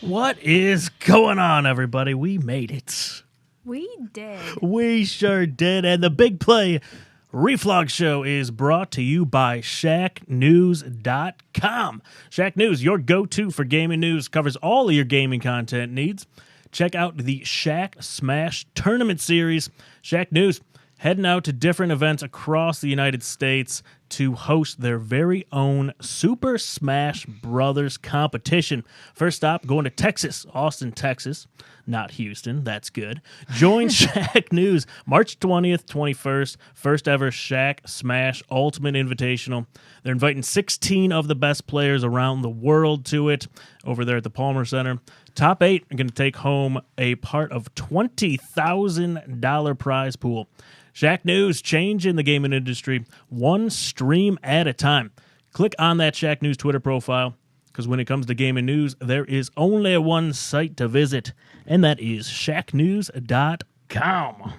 What is going on, everybody? We made it. We did. We sure did. And the Big Play Reflog Show is brought to you by ShackNews.com. Shack News, your go-to for gaming news, covers all of your gaming content needs. Check out the Shack Smash Tournament Series. Shack News, heading out to different events across the United States to host their very own Super Smash Brothers competition. First stop, going to Texas, Austin, Texas. Not Houston, that's good. Join Shack News March 20th, 21st, first ever Shack Smash Ultimate Invitational. They're inviting 16 of the best players around the world to it over there at the Palmer Center. Top 8 are going to take home a part of $20,000 prize pool. Shack News, changing the gaming industry one stream at a time. Click on that Shack News Twitter profile, because when it comes to gaming news, there is only one site to visit, and that is shacknews.com.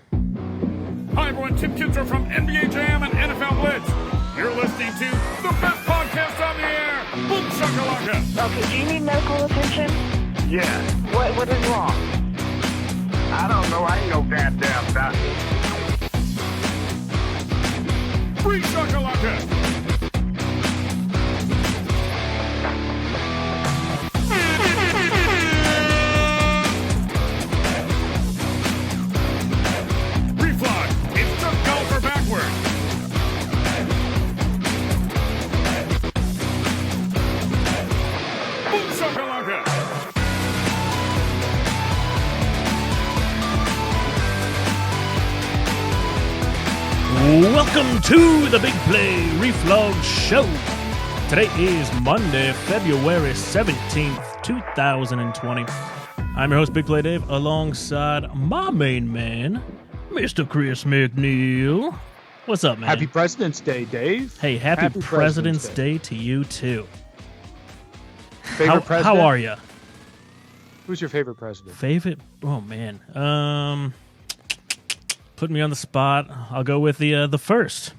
Hi, everyone. Tim Kinzer from NBA Jam and NFL Blitz. You're listening to the best podcast on the air, Boom Shakalaka. Okay, do you need medical attention? Yeah. What is wrong? I don't know. I ain't no goddamn doctor. Free Shakalaka. Reflog. It's just golfer backwards. Boom Shakalaka. Welcome to the Big Play Reflog Show. Today is Monday, February 17th, 2020. I'm your host, Big Play Dave, alongside my main man, Mr. Chris McNeil. What's up, man? Happy President's Day, Dave. Hey, happy President's Day to you, too. Favorite president? How are you? Who's your favorite president? Favorite? Oh, man. Putting me on the spot. I'll go with the first.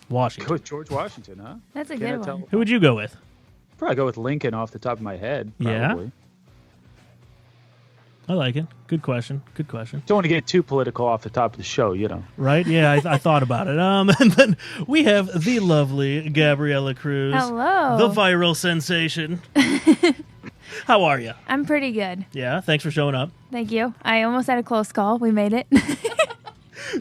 Washington. Go with George Washington, huh? That's a Can't good I one. tell? Who would you go with? Probably go with Lincoln off the top of my head. Yeah? Probably. I like it. Good question. Good question. Don't want to get too political off the top of the show, you know. Right? Yeah, I thought about it. And then we have the lovely Gabriella Cruz. Hello. The viral sensation. How are you? I'm pretty good. Yeah, thanks for showing up. Thank you. I almost had a close call. We made it.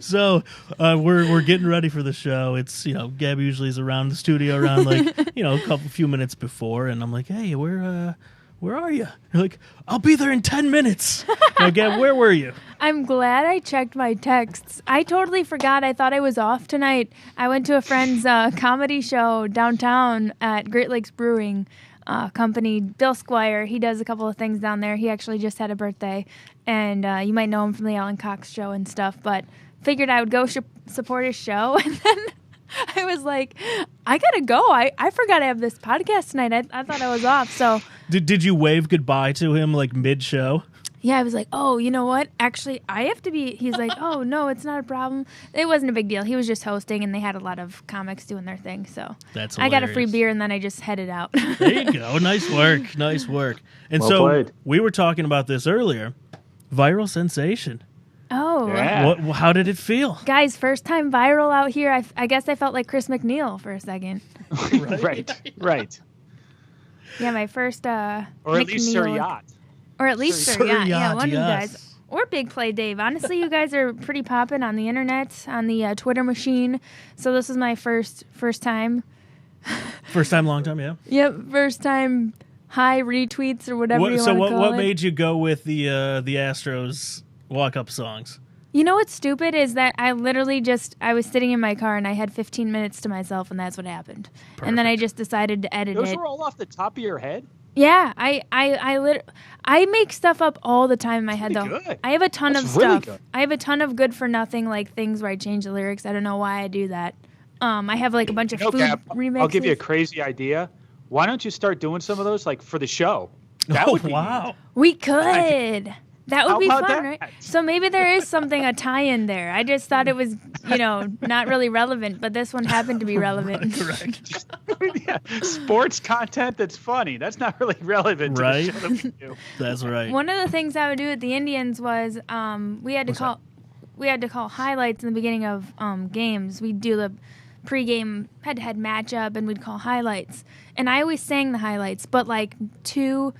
So we're getting ready for the show. It's, Gab usually is around the studio around a few minutes before, and I'm like, hey, where are you? You're like, I'll be there in 10 minutes. Gab, where were you? I'm glad I checked my texts. I totally forgot. I thought I was off tonight. I went to a friend's comedy show downtown at Great Lakes Brewing Company. Bill Squire, he does a couple of things down there. He actually just had a birthday, and you might know him from the Alan Cox show and stuff, but figured I would go support his show, and then I was like, I gotta go. I forgot I have this podcast tonight. I thought I was off, so... Did you wave goodbye to him, mid-show? Yeah, I was like, oh, you know what? Actually, I have to be... He's like, oh, no, it's not a problem. It wasn't a big deal. He was just hosting, and they had a lot of comics doing their thing, so... That's hilarious. I got a free hilarious. beer, and then I just headed out. There you go. Nice work. Nice work. And Well so played. we were talking about this earlier. Viral sensation. Oh. Yeah. How did it feel? Guys, first time viral out here. I guess I felt like Chris McNeil for a second. Right. Yeah, my first Or at least Sir McNeil- Yacht. Or at least Sir Sir Yacht. Yeah, Yacht, one of you yes. guys. Or Big Play Dave. Honestly, you guys are pretty popping on the internet, on the Twitter machine. So this is my first time. First time, long time, yeah. Yep, first time high retweets or whatever you want to call it. What made you go with the Astros walk-up songs? You know what's stupid is that I literally I was sitting in my car and I had 15 minutes to myself and that's what happened. Perfect. And then I just decided to edit Those it. were all off the top of your head? Yeah, I make stuff up all the time in my head though. good. I have a ton That's of really stuff. good. I have a ton of good for nothing like things where I change the lyrics. I don't know why I do that. I have like a bunch of food Gab, remixes. I'll give you a crazy idea. Why don't you start doing some of those for the show? That would be wow. We could. That would How be about fun, that? right? So maybe there is a tie-in there. I just thought it was, not really relevant, but this one happened to be relevant. Correct. Yeah, sports content that's funny. That's not really relevant Right. to the show that we do. That's right. One of the things I would do with the Indians was we had to call highlights in the beginning of games. We'd do the pregame head-to-head matchup, and we'd call highlights. And I always sang the highlights, but like to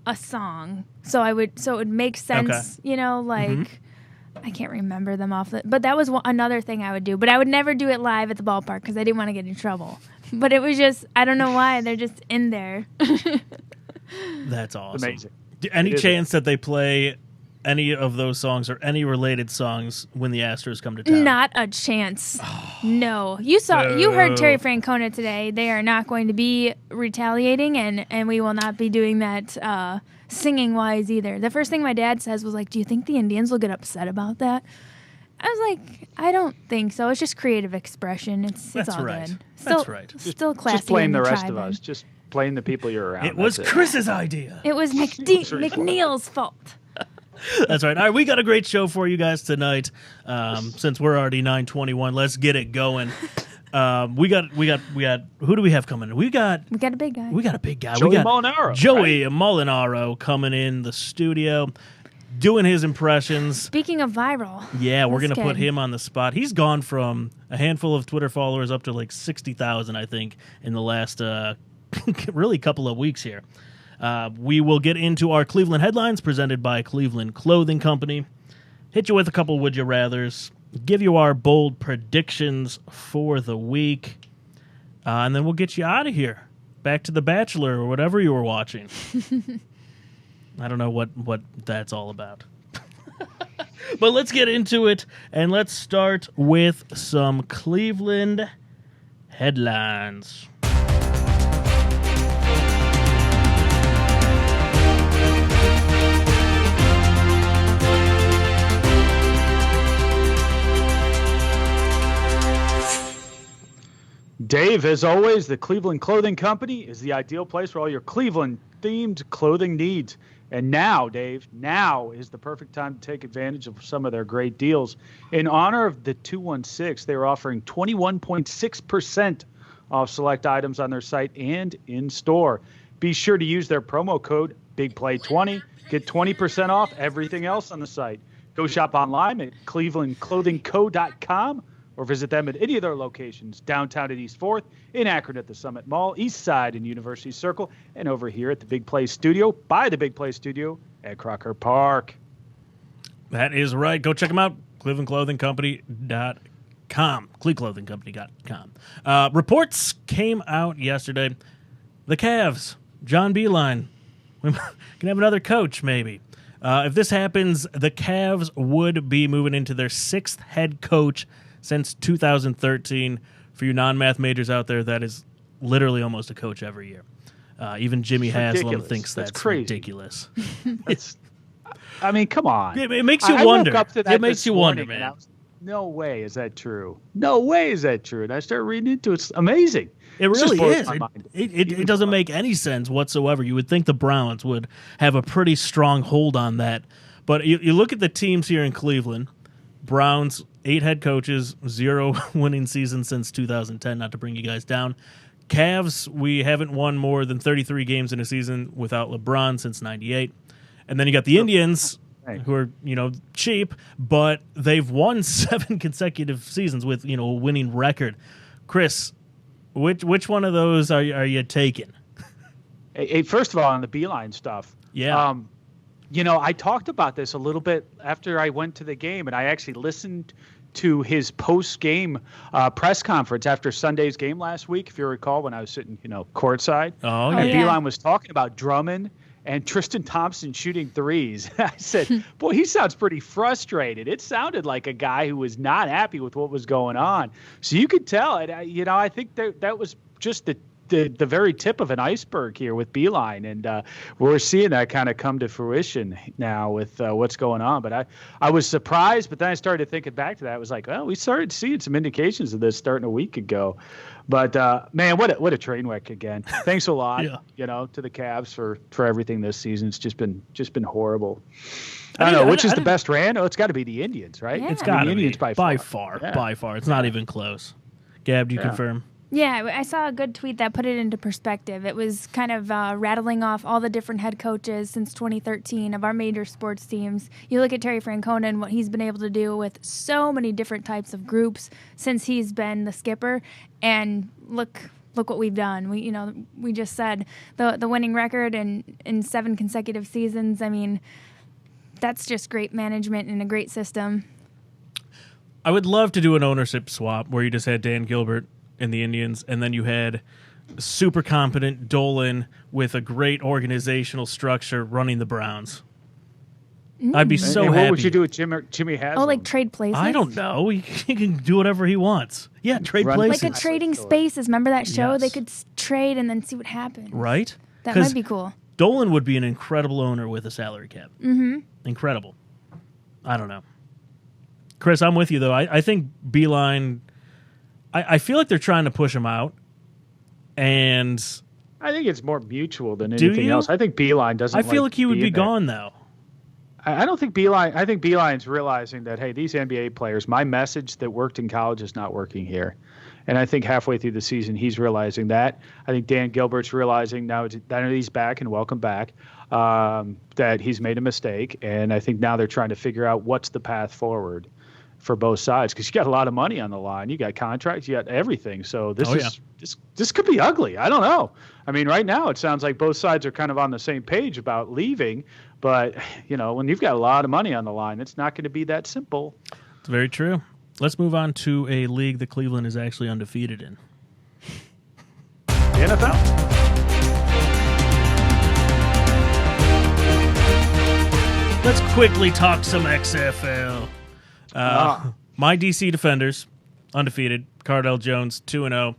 a song. So it would make sense, I can't remember them but that was another thing I would do. But I would never do it live at the ballpark because I didn't want to get in trouble. But it was just, I don't know why, they're just in there. That's awesome. Amazing. Any It is. chance that they play any of those songs or any related songs when the Astros come to town? Not a chance. No. You heard Terry Francona today. They are not going to be retaliating, and we will not be doing that singing-wise either. The first thing my dad says was like, do you think the Indians will get upset about that? I was like, I don't think so. It's just creative expression. It's That's all right. good. That's right. Still classy. Just blame in the rest tribe of end. us. Just blame the people you're around. It was That's Chris's idea. It was McNeil's fault. That's right. All right, we got a great show for you guys tonight. Since we're already 9:21, let's get it going. We got. Who do we have coming in? We got We got a big guy. a big guy. Joey we got Mulinaro, Joey Mulinaro coming in the studio, doing his impressions. Speaking of viral. Yeah, we're This gonna put kid. him on the spot. He's gone from a handful of Twitter followers up to like 60,000, I think, in the last really couple of weeks here. We will get into our Cleveland headlines presented by Cleveland Clothing Company. Hit you with a couple would you rathers. Give you our bold predictions for the week. And then we'll get you out of here. Back to The Bachelor or whatever you were watching. I don't know what that's all about. But let's get into it, and let's start with some Cleveland headlines. Dave, as always, the Cleveland Clothing Company is the ideal place for all your Cleveland-themed clothing needs. And now, Dave, now is the perfect time to take advantage of some of their great deals. In honor of the 216, they are offering 21.6% off select items on their site and in-store. Be sure to use their promo code BIGPLAY20. Get 20% off everything else on the site. Go shop online at clevelandclothingco.com or visit them at any of their locations, downtown at East 4th, in Akron at the Summit Mall, East Side in University Circle, and over here at the Big Play Studio, by the Big Play Studio at Crocker Park. That is right. Go check them out, clevelandclothingcompany.com. clevelandclothingcompany.com. Reports came out yesterday. The Cavs, John Beeline, we can have another coach maybe. If this happens, the Cavs would be moving into their sixth head coach since 2013. For you non-math majors out there, that is literally almost a coach every year. Even Jimmy Haslam ridiculous. thinks that's Crazy. ridiculous. I mean, come on. It makes you I wonder. woke up to that It makes this you wonder, morning and I man. was, no way is that true. No way is that true. And I started reading into it. It's amazing. It Just really blows is. my mind. It doesn't make any sense whatsoever. You would think the Browns would have a pretty strong hold on that. But you look at the teams here in Cleveland. Browns, 8 head coaches, 0 winning season since 2010, not to bring you guys down. Cavs, we haven't won more than 33 games in a season without LeBron since 98. And then you got the Indians, who are, cheap, but they've won 7 consecutive seasons with, a winning record. Chris, which one of those are you taking? Hey, first of all, on the Beeline stuff. Yeah. I talked about this a little bit after I went to the game, and I actually listened to his post-game press conference after Sunday's game last week, if you recall, when I was sitting, courtside. Oh, And yeah. Beeline was talking about Drummond and Tristan Thompson shooting threes. I said, boy, he sounds pretty frustrated. It sounded like a guy who was not happy with what was going on. So you could tell it. I think that was just the the very tip of an iceberg here with Beeline, and we're seeing that kind of come to fruition now with what's going on. But I was surprised, but then I started thinking back to that. I was like, well, we started seeing some indications of this starting a week ago. But man, what a train wreck again. Thanks a lot, to the Cavs for everything this season. It's just been horrible. I don't know which is the best ran. Oh, it's got to be the Indians, right? Yeah. It's got to be Indians by far. By far. It's not even close. Gab, do you confirm? Yeah, I saw a good tweet that put it into perspective. It was kind of rattling off all the different head coaches since 2013 of our major sports teams. You look at Terry Francona and what he's been able to do with so many different types of groups since he's been the skipper, and look what we've done. We just said the winning record in 7 consecutive seasons. I mean, that's just great management and a great system. I would love to do an ownership swap where you just had Dan Gilbert in the Indians, and then you had super competent Dolan with a great organizational structure running the Browns. I'd be so happy. What would you do with Jimmy Haslam? Oh, like trade places? I don't know. He can do whatever he wants. Yeah, trade places. Like a trading spaces. Remember that show? Yes. They could trade and then see what happens. Right? That might be cool. Dolan would be an incredible owner with a salary cap. Mm-hmm. Incredible. I don't know. Chris, I'm with you, though. I think Beeline... I feel like they're trying to push him out, and I think it's more mutual than anything else. I think Beeline doesn't. I feel like he would be gone though. I don't think Beeline. I think Beeline's realizing that, hey, these NBA players, my message that worked in college is not working here, and I think halfway through the season he's realizing that. I think Dan Gilbert's realizing now that he's back, and welcome back, that he's made a mistake, and I think now they're trying to figure out what's the path forward for both sides, because you got a lot of money on the line. You got contracts, you got everything. So this could be ugly. I don't know. I mean, right now it sounds like both sides are kind of on the same page about leaving, but when you've got a lot of money on the line, it's not going to be that simple. It's very true. Let's move on to a league that Cleveland is actually undefeated in. The NFL. Let's quickly talk some XFL. My DC Defenders, undefeated. Cardell Jones, 2-0.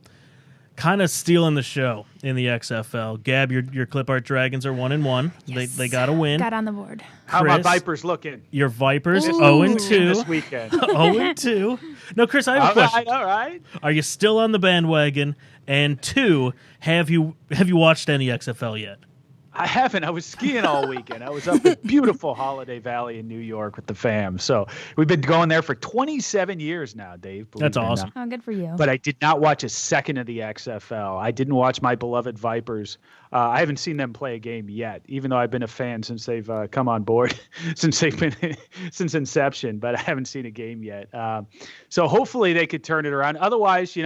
Kind of stealing the show in the XFL. Gab, your Clip Art Dragons are 1-1. Yes. They got a win. Got on the board. How about Vipers looking? Your Vipers, Ooh. 0-2. This weekend. 0-2. No, Chris, I have a question. All right. Are you still on the bandwagon? And 2, have you watched any XFL yet? I haven't. I was skiing all weekend. I was up in beautiful Holiday Valley in New York with the fam. So we've been going there for 27 years now, Dave. That's awesome. Oh, good for you. But I did not watch a second of the XFL. I didn't watch my beloved Vipers. I haven't seen them play a game yet, even though I've been a fan since they've come on board, since inception. But I haven't seen a game yet. So hopefully they could turn it around. Otherwise,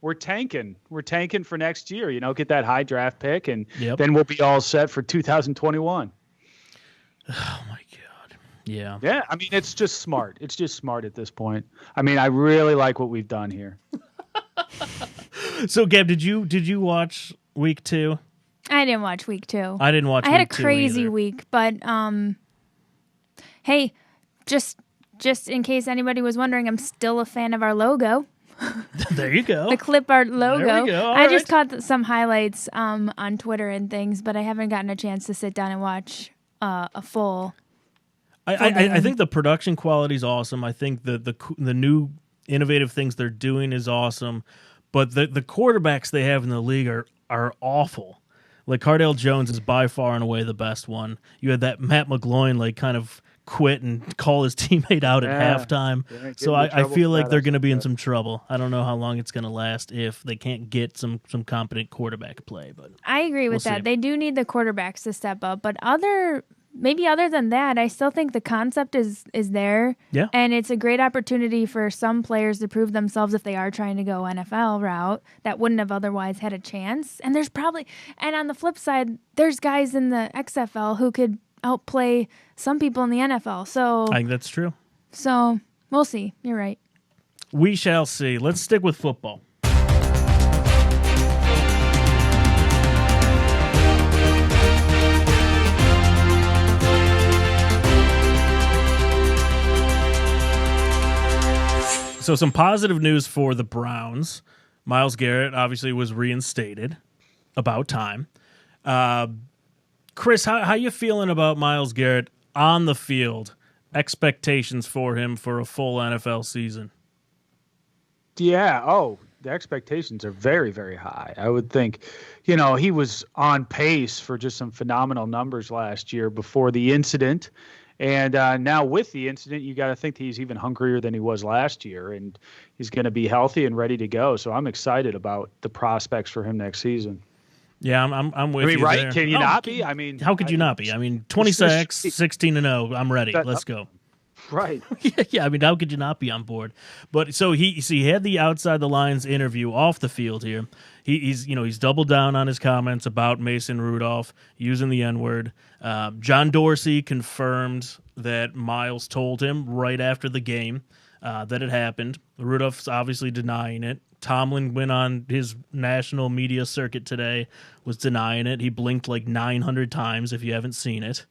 we're tanking. We're tanking for next year. Get that high draft pick, and then we'll be all set for 2021. Oh my God. Yeah. Yeah. I mean, it's just smart. It's just smart at this point. I mean, I really like what we've done here. So, Gab, did you watch week 2? I didn't watch week 2. I didn't watch. I had a week 2 crazy either. week, but hey, just in case anybody was wondering, I'm still a fan of our logo. There you go. The clip art logo. There we go. I just caught some highlights on Twitter and things, but I haven't gotten a chance to sit down and watch a full. I think the production quality is awesome. I think the new innovative things they're doing is awesome, but the quarterbacks they have in the league are awful. Like Cardell Jones is by far and away the best one. You had that Matt McGloin kind of quit and call his teammate out at halftime. Yeah, so I feel like they're going to be in some trouble. I don't know how long it's going to last if they can't get some competent quarterback play. But I agree with that. See. They do need the quarterbacks to step up, but other than that, I still think the concept is there. Yeah. And it's a great opportunity for some players to prove themselves if they are trying to go NFL route that wouldn't have otherwise had a chance. And and on the flip side, there's guys in the XFL who could outplay some people in the NFL. So I think that's true. So we'll see. You're right. We shall see. Let's stick with football. So some positive news for the Browns. Myles Garrett obviously was reinstated. about time. Chris, how you feeling about Myles Garrett on the field? Expectations for him for a full NFL season? Yeah. Oh, the expectations are very, very high. I would think, he was on pace for just some phenomenal numbers last year before the incident. And now with the incident, you got to think he's even hungrier than he was last year, and he's going to be healthy and ready to go. So I'm excited about the prospects for him next season. Yeah, I'm with you. Right? There. Can you not be? I mean, how could you not be? I mean, 20 sacks, 16-0. I'm ready. Let's go. Right. Yeah, I mean, how could you not be on board? But so he had the outside the lines interview off the field here. He's doubled down on his comments about Mason Rudolph using the N-word. John Dorsey confirmed that Myles told him right after the game that it happened. Rudolph's obviously denying it. Tomlin went on his national media circuit today, was denying it. He blinked like 900 times if you haven't seen it.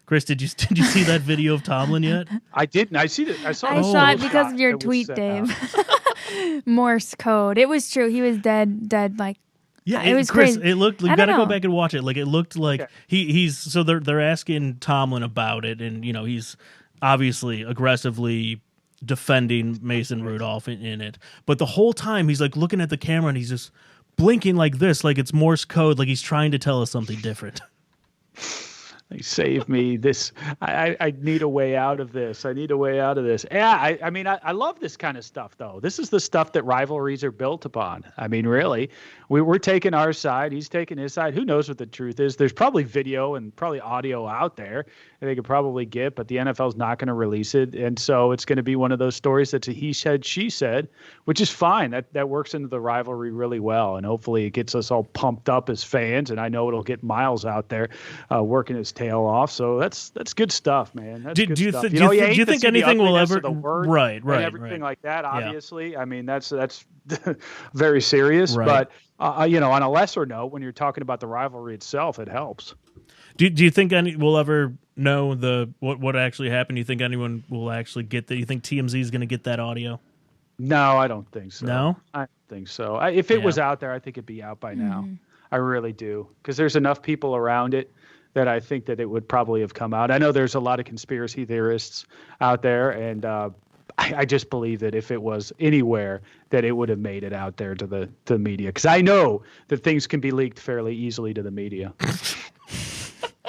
Chris, did you see that video of Tomlin yet? I didn't. I saw it. I saw it because of your tweet, Dave. Morse code. It was true. He was dead. Like, yeah, it was Chris. crazy. It looked. You gotta go back and watch it. Like, it looked like he's. So they're asking Tomlin about it, and he's obviously aggressively defending Mason Rudolph in it. But the whole time he's like looking at the camera and he's just blinking like this, like it's Morse code, like he's trying to tell us something different. They save me. I need a way out of this. Yeah, I mean, I love this kind of stuff, though. This is the stuff that rivalries are built upon. I mean, really, we're taking our side. He's taking his side. Who knows what the truth is? There's probably video and probably audio out there that they could probably get, but the NFL's not going to release it. And so it's going to be one of those stories that's a he said, she said, which is fine. That works into the rivalry really well. And hopefully it gets us all pumped up as fans. And I know it'll get Myles out there working his tail off. So that's good stuff, man. That's good stuff. Do you think anything will ever right and everything like that? Obviously, I mean that's very serious. Right. But on a lesser note, when you're talking about the rivalry itself, it helps. Do you think we'll ever know what actually happened? Do you think anyone will actually get that? You think TMZ is going to get that audio? No, I don't think so. No, I don't think so. If it was out there, I think it'd be out by now. I really do, because there's enough people around it that I think that it would probably have come out. I know there's a lot of conspiracy theorists out there, and I just believe that if it was anywhere, that it would have made it out there to the media. Because I know that things can be leaked fairly easily to the media.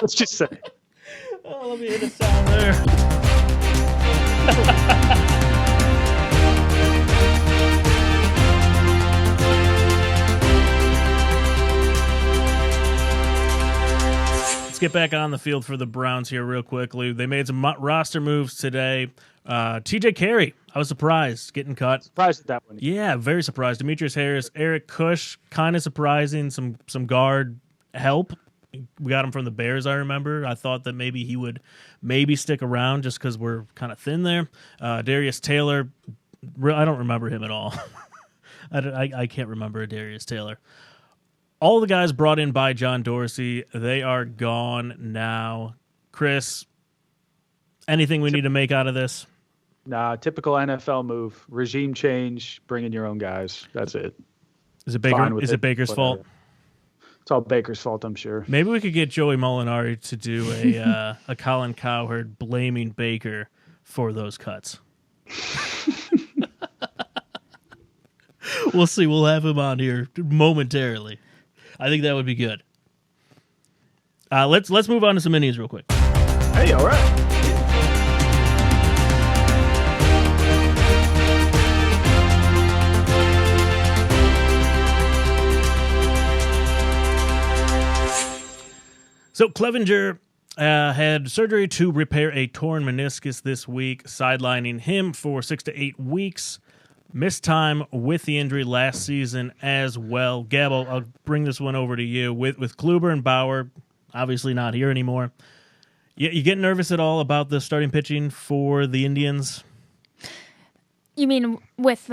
Let's just say. Oh, let me hit a sound there. Get back on the field for the Browns here real quickly. They made some roster moves today. TJ Carey, I was surprised getting cut. Surprised at that one. Yeah, very surprised. Demetrius Harris, Eric Kush, kind of surprising. Some guard help. We got him from the Bears, I remember. I thought that maybe he would stick around just because we're kind of thin there. Darius Taylor, I don't remember him at all. I can't remember a Darius Taylor. All the guys brought in by John Dorsey, they are gone now. Chris, anything we need to make out of this? Nah, typical NFL move. Regime change, bring in your own guys. That's it. Is it Baker's fault? It's all Baker's fault, I'm sure. Maybe we could get Joey Mulinaro to do a Colin Cowherd blaming Baker for those cuts. We'll see. We'll have him on here momentarily. I think that would be good. Let's move on to some minis real quick. Hey, all right. So Clevenger had surgery to repair a torn meniscus this week, sidelining him for 6 to 8 weeks. Missed time with the injury last season as well. Gab, I'll bring this one over to you. With Kluber and Bauer, obviously not here anymore. You get nervous at all about the starting pitching for the Indians? You mean with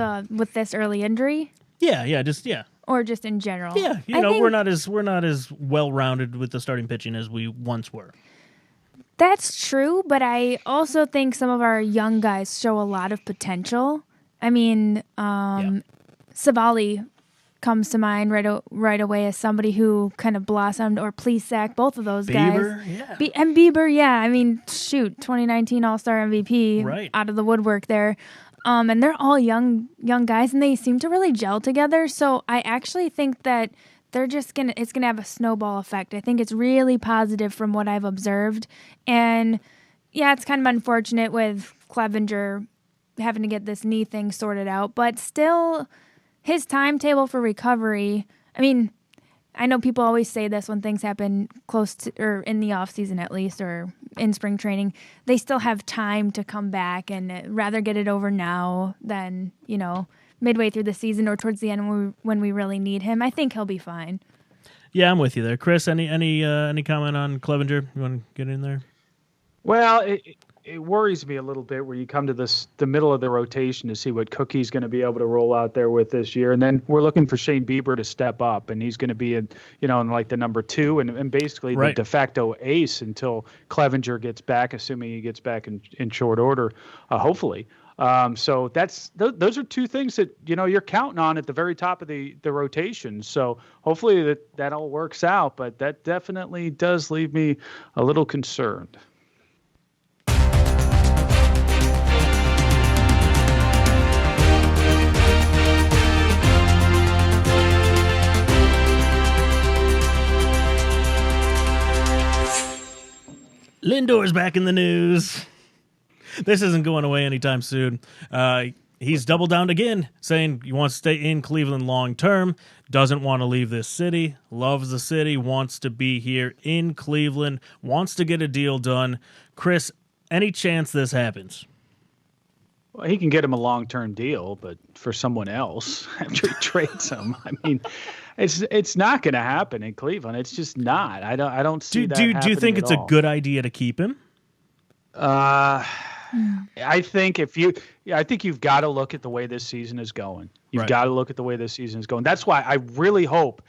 this early injury? Yeah. Or just in general? Yeah, we're not as well rounded with the starting pitching as we once were. That's true, but I also think some of our young guys show a lot of potential. I mean, Savali comes to mind right away as somebody who kind of blossomed, or Plesac, both of those Bieber, guys. yeah. And Bieber, yeah. I mean, shoot, 2019 All-Star MVP, Right. out of the woodwork there. And they're all young guys, and they seem to really gel together. So I actually think that it's gonna have a snowball effect. I think it's really positive from what I've observed. And yeah, it's kind of unfortunate with Clevenger having to get this knee thing sorted out, but still, his timetable for recovery, I mean, I know people always say this when things happen close to, or in the off season at least, or in spring training, they still have time to come back, and rather get it over now than, midway through the season or towards the end when we really need him. I think he'll be fine. Yeah, I'm with you there. Chris, any comment on Clevenger? You want to get in there? Well, it worries me a little bit where you come to the middle of the rotation to see what Cookie's going to be able to roll out there with this year. And then we're looking for Shane Bieber to step up, and he's going to be in like the number 2 and basically right. the de facto ace until Clevenger gets back, assuming he gets back in short order, hopefully. So those are two things that, you're counting on at the very top of the rotation. So hopefully that all works out, but that definitely does leave me a little concerned. Lindor's back in the news. This isn't going away anytime soon. He's doubled down again, saying he wants to stay in Cleveland long term, doesn't want to leave this city, loves the city, wants to be here in Cleveland, wants to get a deal done. Chris, any chance this happens? Well, he can get him a long-term deal, but for someone else after he trades him, I mean, it's not going to happen in Cleveland. It's just not. I don't see that. Do you think it's a good idea to keep him? I think you've got to look at the way this season is going. You've got to look at the way this season is going. That's why I really hope,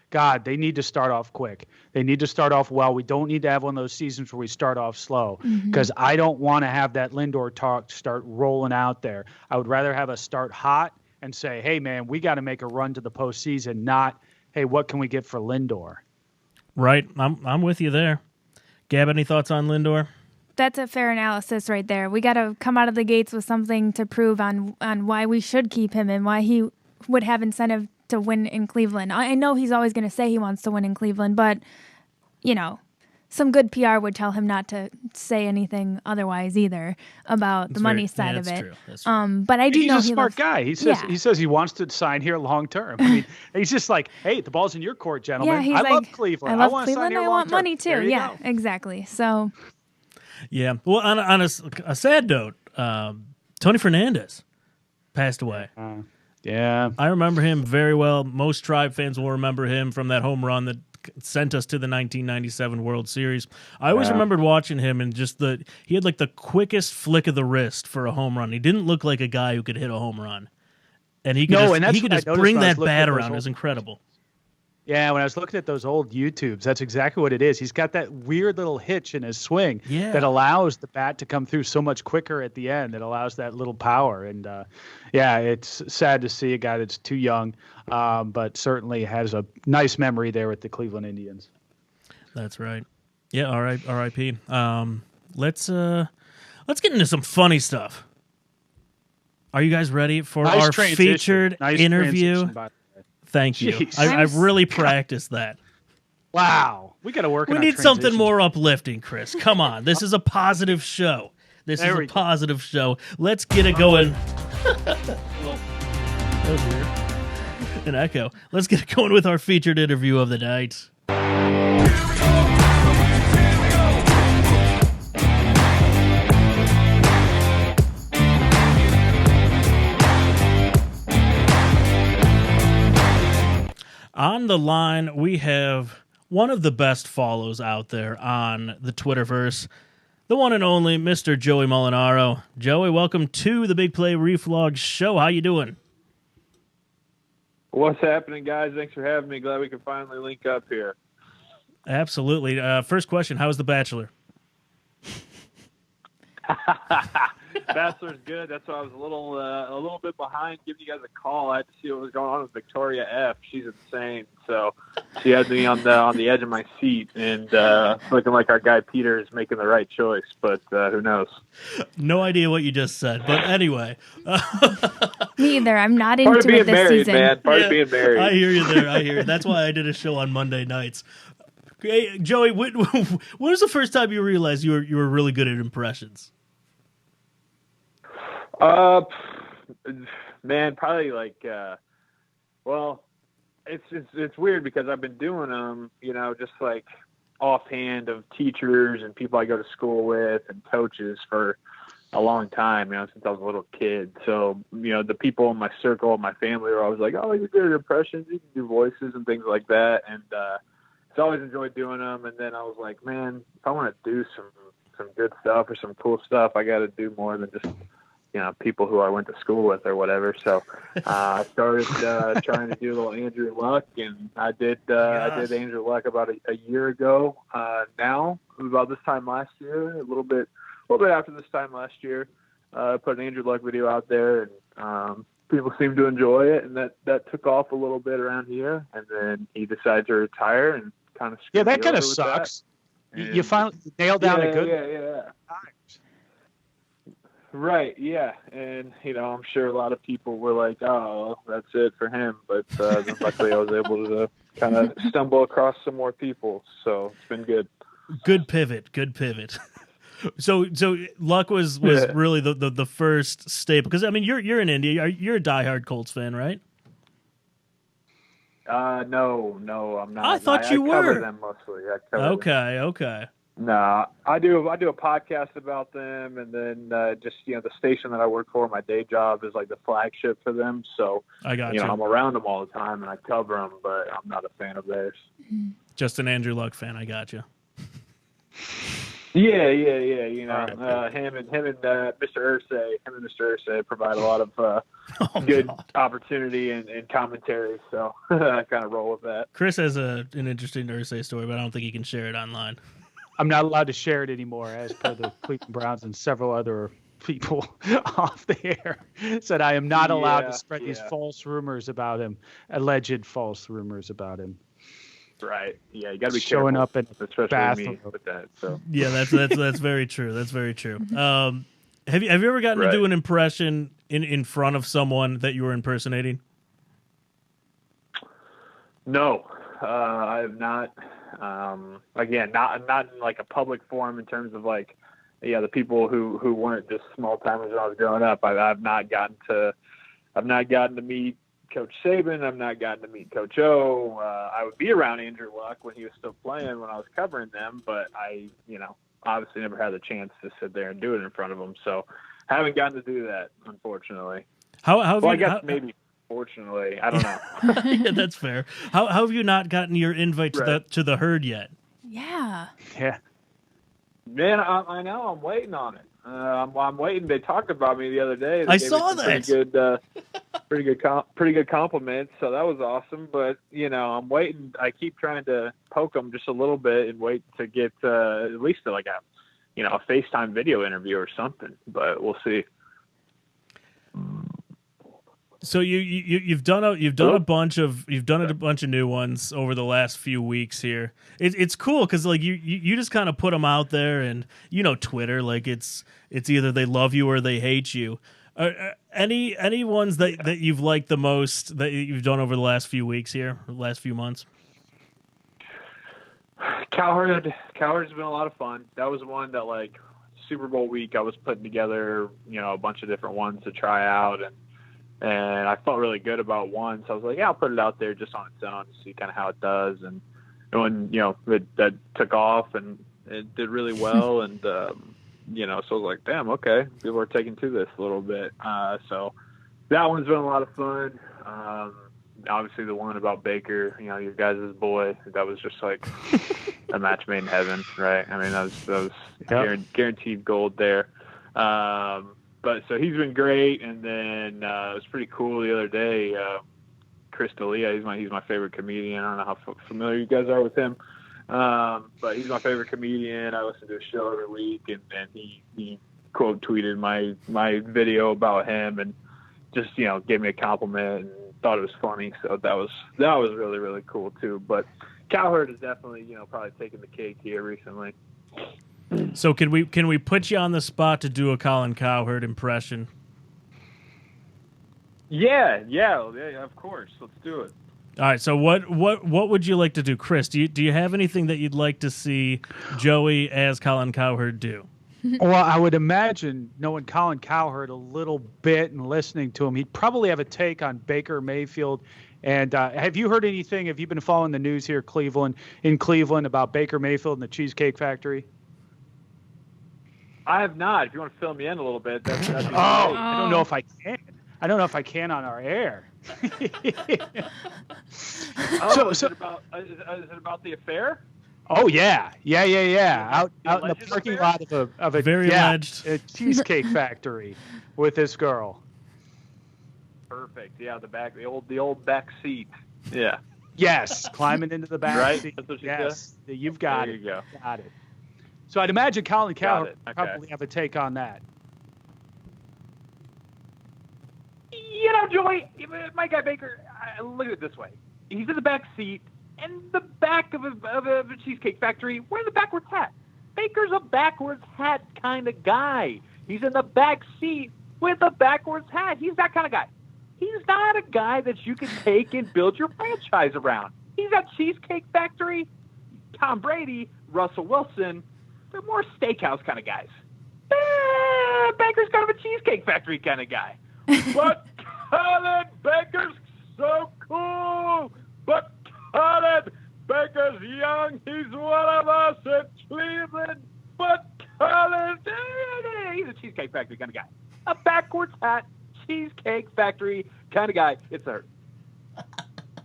God, they need to start off quick. They need to start off well. We don't need to have one of those seasons where we start off slow, because I don't want to have that Lindor talk start rolling out there. I would rather have us start hot and say, hey, man, we got to make a run to the postseason, not, hey, what can we get for Lindor? Right. I'm with you there. Gab, any thoughts on Lindor? That's a fair analysis right there. We got to come out of the gates with something to prove on why we should keep him and why he would have incentive to win in Cleveland. I know he's always going to say he wants to win in Cleveland, but, some good PR would tell him not to say anything otherwise either about the money side of it. True. That's true. But I do know he's a smart guy. He says he wants to sign here long term. I mean, he's just like, hey, the ball's in your court, gentlemen. Yeah, I love Cleveland. I want to sign Cleveland. here I long want term. money too. Yeah, exactly. So. Yeah. Well, on a sad note, Tony Fernandez passed away. Yeah. I remember him very well. Most Tribe fans will remember him from that home run that sent us to the 1997 World Series. I always remembered watching him, and he had like the quickest flick of the wrist for a home run. He didn't look like a guy who could hit a home run. And he could just bring that bat around. It was incredible. Yeah, when I was looking at those old YouTubes, that's exactly what it is. He's got that weird little hitch in his swing that allows the bat to come through so much quicker at the end. It allows that little power. And, it's sad to see a guy that's too young, but certainly has a nice memory there with the Cleveland Indians. That's right. Yeah, all right, R.I.P. Let's get into some funny stuff. Are you guys ready for our featured interview? Thank you. I've really practiced that. Wow. We got to work on We need something more uplifting, Chris. Come on. This is a positive show. Let's get it going. That was weird. An echo. Let's get it going with our featured interview of the night. On the line, we have one of the best follows out there on the Twitterverse, the one and only Mr. Joey Mulinaro. Joey, welcome to the Big Play Reflog Show. How you doing? What's happening, guys? Thanks for having me. Glad we can finally link up here. Absolutely. First question, how was The Bachelor? Bachelor's good. That's why I was a little bit behind giving you guys a call. I had to see what was going on with Victoria F. She's insane. So she had me on the edge of my seat, and looking like our guy Peter is making the right choice. But who knows? No idea what you just said, but anyway. Me either. I'm not Part of into being it this married, season. man. Part of being married. I hear you there. I hear you. That's why I did a show on Monday nights. Hey, Joey, when was the first time you realized you were really good at impressions? Man, probably like, well, it's weird because I've been doing them, just like offhand of teachers and people I go to school with and coaches for a long time, since I was a little kid. So, the people in my circle, my family are always like, oh, you're good at impressions. You can do voices and things like that. And, so I always enjoyed doing them. And then I was like, man, if I want to do some good stuff or some cool stuff, I got to do more than just, people who I went to school with or whatever. So I started trying to do a little Andrew Luck, and I did Andrew Luck about a year ago. Now, about this time last year, a little bit after this time last year, put an Andrew Luck video out there, and people seemed to enjoy it, and that took off a little bit around here. And then he decided to retire and kind of that kind of sucks. You finally nailed down a good. Yeah. Right, yeah, and I'm sure a lot of people were like, "Oh, that's it for him," but then luckily I was able to kind of stumble across some more people, so it's been good. Good pivot. So Luck was really the first staple, because I mean you're in India, you're a diehard Colts fan, right? No, I'm not. I thought you I cover were. them mostly. Okay. No, I do a podcast about them, and then just the station that I work for, my day job is like the flagship for them. So I got you. I'm around them all the time, and I cover them, but I'm not a fan of theirs. Just an Andrew Luck fan. I got you. Yeah. Him and Mr. Irsay provide a lot of good opportunity and commentary. So I kind of roll with that. Chris has an interesting Irsay story, but I don't think he can share it online. I'm not allowed to share it anymore, as per the Cleveland Browns and several other people off the air said I am not allowed to spread these false rumors about him, alleged false rumors about him. Right. Yeah, you got to be showing careful, up in especially bathroom me with that. So yeah, that's very true. That's very true. Have you ever gotten to do an impression in front of someone that you were impersonating? No, I have not. Again, not in like a public forum in terms of like, the people who weren't just small timers when I was growing up. I've not gotten to meet Coach Saban. I've not gotten to meet Coach O. I would be around Andrew Luck when he was still playing when I was covering them, but I, obviously never had the chance to sit there and do it in front of him. So haven't gotten to do that, unfortunately. Maybe. Fortunately, I don't know. Yeah, that's fair. How have you not gotten your invite to the herd yet? Yeah. Man, I know. I'm waiting on it. I'm waiting. They talked about me the other day. I saw that. Pretty good compliments. So that was awesome. But I'm waiting. I keep trying to poke them just a little bit and wait to get at least like a FaceTime video interview or something. But we'll see. So you've done a bunch of new ones over the last few weeks here. It's cool because like you just kind of put them out there, and Twitter, like it's either they love you or they hate you. Any ones that you've liked the most that you've done over the last few weeks here, or last few months? Cowherd's been a lot of fun. That was one that like Super Bowl week I was putting together, a bunch of different ones to try out, and I felt really good about one, so I was like, yeah, I'll put it out there just on its own to see kind of how it does. And when that took off and it did really well, and so I was like, damn, okay, people are taking to this a little bit. So that one's been a lot of fun. Obviously, the one about Baker, your guys' boy, that was just like a match made in heaven, right? I mean, that was guaranteed gold there. But so he's been great, and then it was pretty cool the other day. Chris D'Elia, he's my favorite comedian. I don't know how familiar you guys are with him, but he's my favorite comedian. I listen to his show every week, and he quote tweeted my video about him and just gave me a compliment and thought it was funny. So that was really, really cool too. But Cowherd is definitely probably taking the cake here recently. So can we put you on the spot to do a Colin Cowherd impression? Yeah, of course. Let's do it. All right. So what would you like to do, Chris? Do you have anything that you'd like to see Joey as Colin Cowherd do? Well, I would imagine, knowing Colin Cowherd a little bit and listening to him, he'd probably have a take on Baker Mayfield. And have you heard anything? Have you been following the news here, in Cleveland, about Baker Mayfield and the Cheesecake Factory? I have not. If you want to fill me in a little bit, that'd be great. I don't know if I can. I don't know if I can on our air. Is it about the affair? Oh yeah. Out in the parking lot of a Very alleged a Cheesecake Factory with this girl. Perfect. Yeah, the old back seat. Yeah. Yes, climbing into the back right? seat. That's what you Yes, you've got there it. You go. Got it. So I'd imagine Colin Cowherd it. would Okay. probably have a take on that. Joey, my guy Baker, look at it this way. He's in the back seat, and the back of a Cheesecake Factory, wearing the backwards hat. Baker's a backwards hat kind of guy. He's in the back seat with a backwards hat. He's that kind of guy. He's not a guy that you can take and build your franchise around. He's got Cheesecake Factory, Tom Brady, Russell Wilson. They're more steakhouse kind of guys. Baker's kind of a Cheesecake Factory kind of guy. But Colin Baker's so cool. But Colin Baker's young. He's one of us in Cleveland. But Colin, he's a Cheesecake Factory kind of guy. A backwards hat, Cheesecake Factory kind of guy. It's her.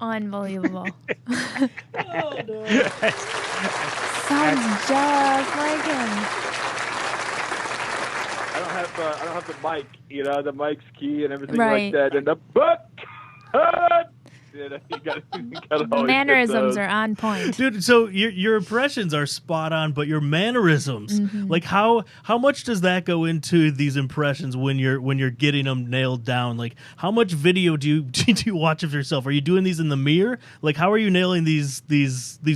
Unbelievable. Oh, no. Sounds just like him. I don't have the mic, the mic's key and everything Right. like that. And the but you gotta always Mannerisms get are on point. Dude, so your impressions are spot on, but your mannerisms, like how much does that go into these impressions when you're getting them nailed down? Like how much video do you watch of yourself? Are you doing these in the mirror? Like how are you nailing these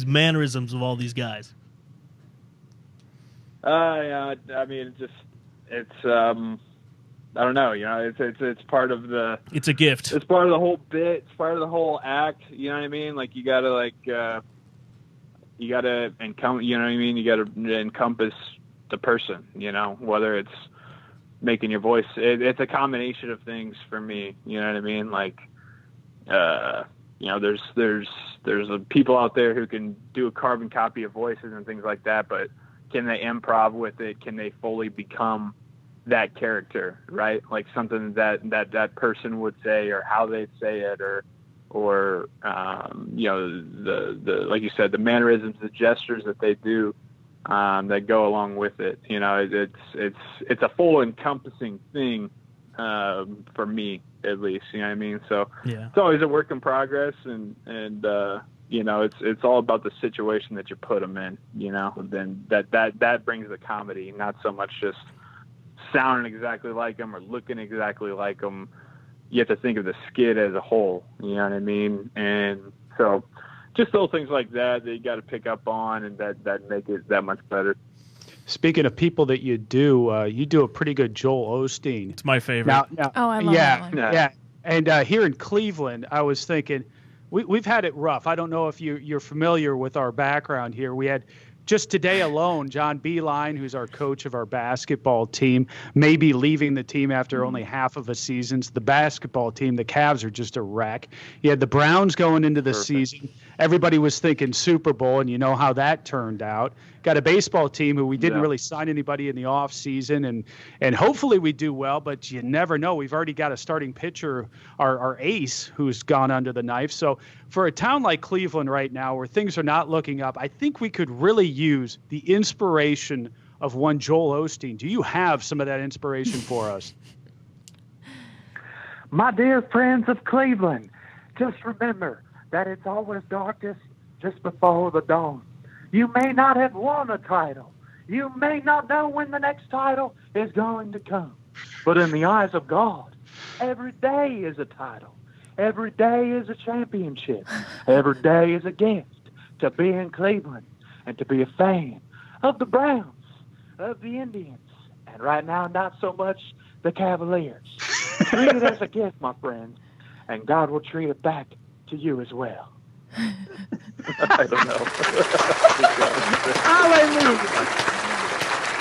mannerisms of all these guys? Yeah, I mean, it's I don't know, it's part of the. It's a gift. It's part of the whole bit. It's part of the whole act. You know what I mean? Like you gotta encompass. You know what I mean? You gotta encompass the person. Whether it's making your voice. It's a combination of things for me. You know what I mean? Like, there's people out there who can do a carbon copy of voices and things like that, but can they improv with it? Can they fully become that character, right? Like something that person would say, or how they'd say it, or the like you said, the mannerisms, the gestures that they do, that go along with it. It's a full encompassing thing, for me at least. You know what I mean? So Yeah. it's always a work in progress, and it's all about the situation that you put them in. Then that brings the comedy, not so much just sounding exactly like them or looking exactly like them. You have to think of the skit as a whole. You know what I mean? And so just little things like that you got to pick up on, and that make it that much better. Speaking of people that you do a pretty good Joel Osteen. It's my favorite. Now, Oh, I love that one. Yeah. And here in Cleveland, I was thinking, we've had it rough. I don't know if you're familiar with our background here. We had just today alone, John Beeline, who's our coach of our basketball team, may be leaving the team after only half of a season. The basketball team, the Cavs, are just a wreck. You had the Browns going into the season. Everybody was thinking Super Bowl, and you know how that turned out. Got a baseball team who we didn't really sign anybody in the off season, and hopefully we do well, but you never know. We've already got a starting pitcher, our ace, who's gone under the knife. So for a town like Cleveland right now, where things are not looking up, I think we could really use the inspiration of one Joel Osteen. Do you have some of that inspiration for us? My dear friends of Cleveland, just remember that it's always darkest just before the dawn. You may not have won a title. You may not know when the next title is going to come, but in the eyes of God, every day is a title. Every day is a championship. Every day is a gift to be in Cleveland and to be a fan of the Browns, of the Indians, and right now not so much the Cavaliers. Treat it as a gift, my friend, and God will treat it back to you as well. I don't know. Hallelujah.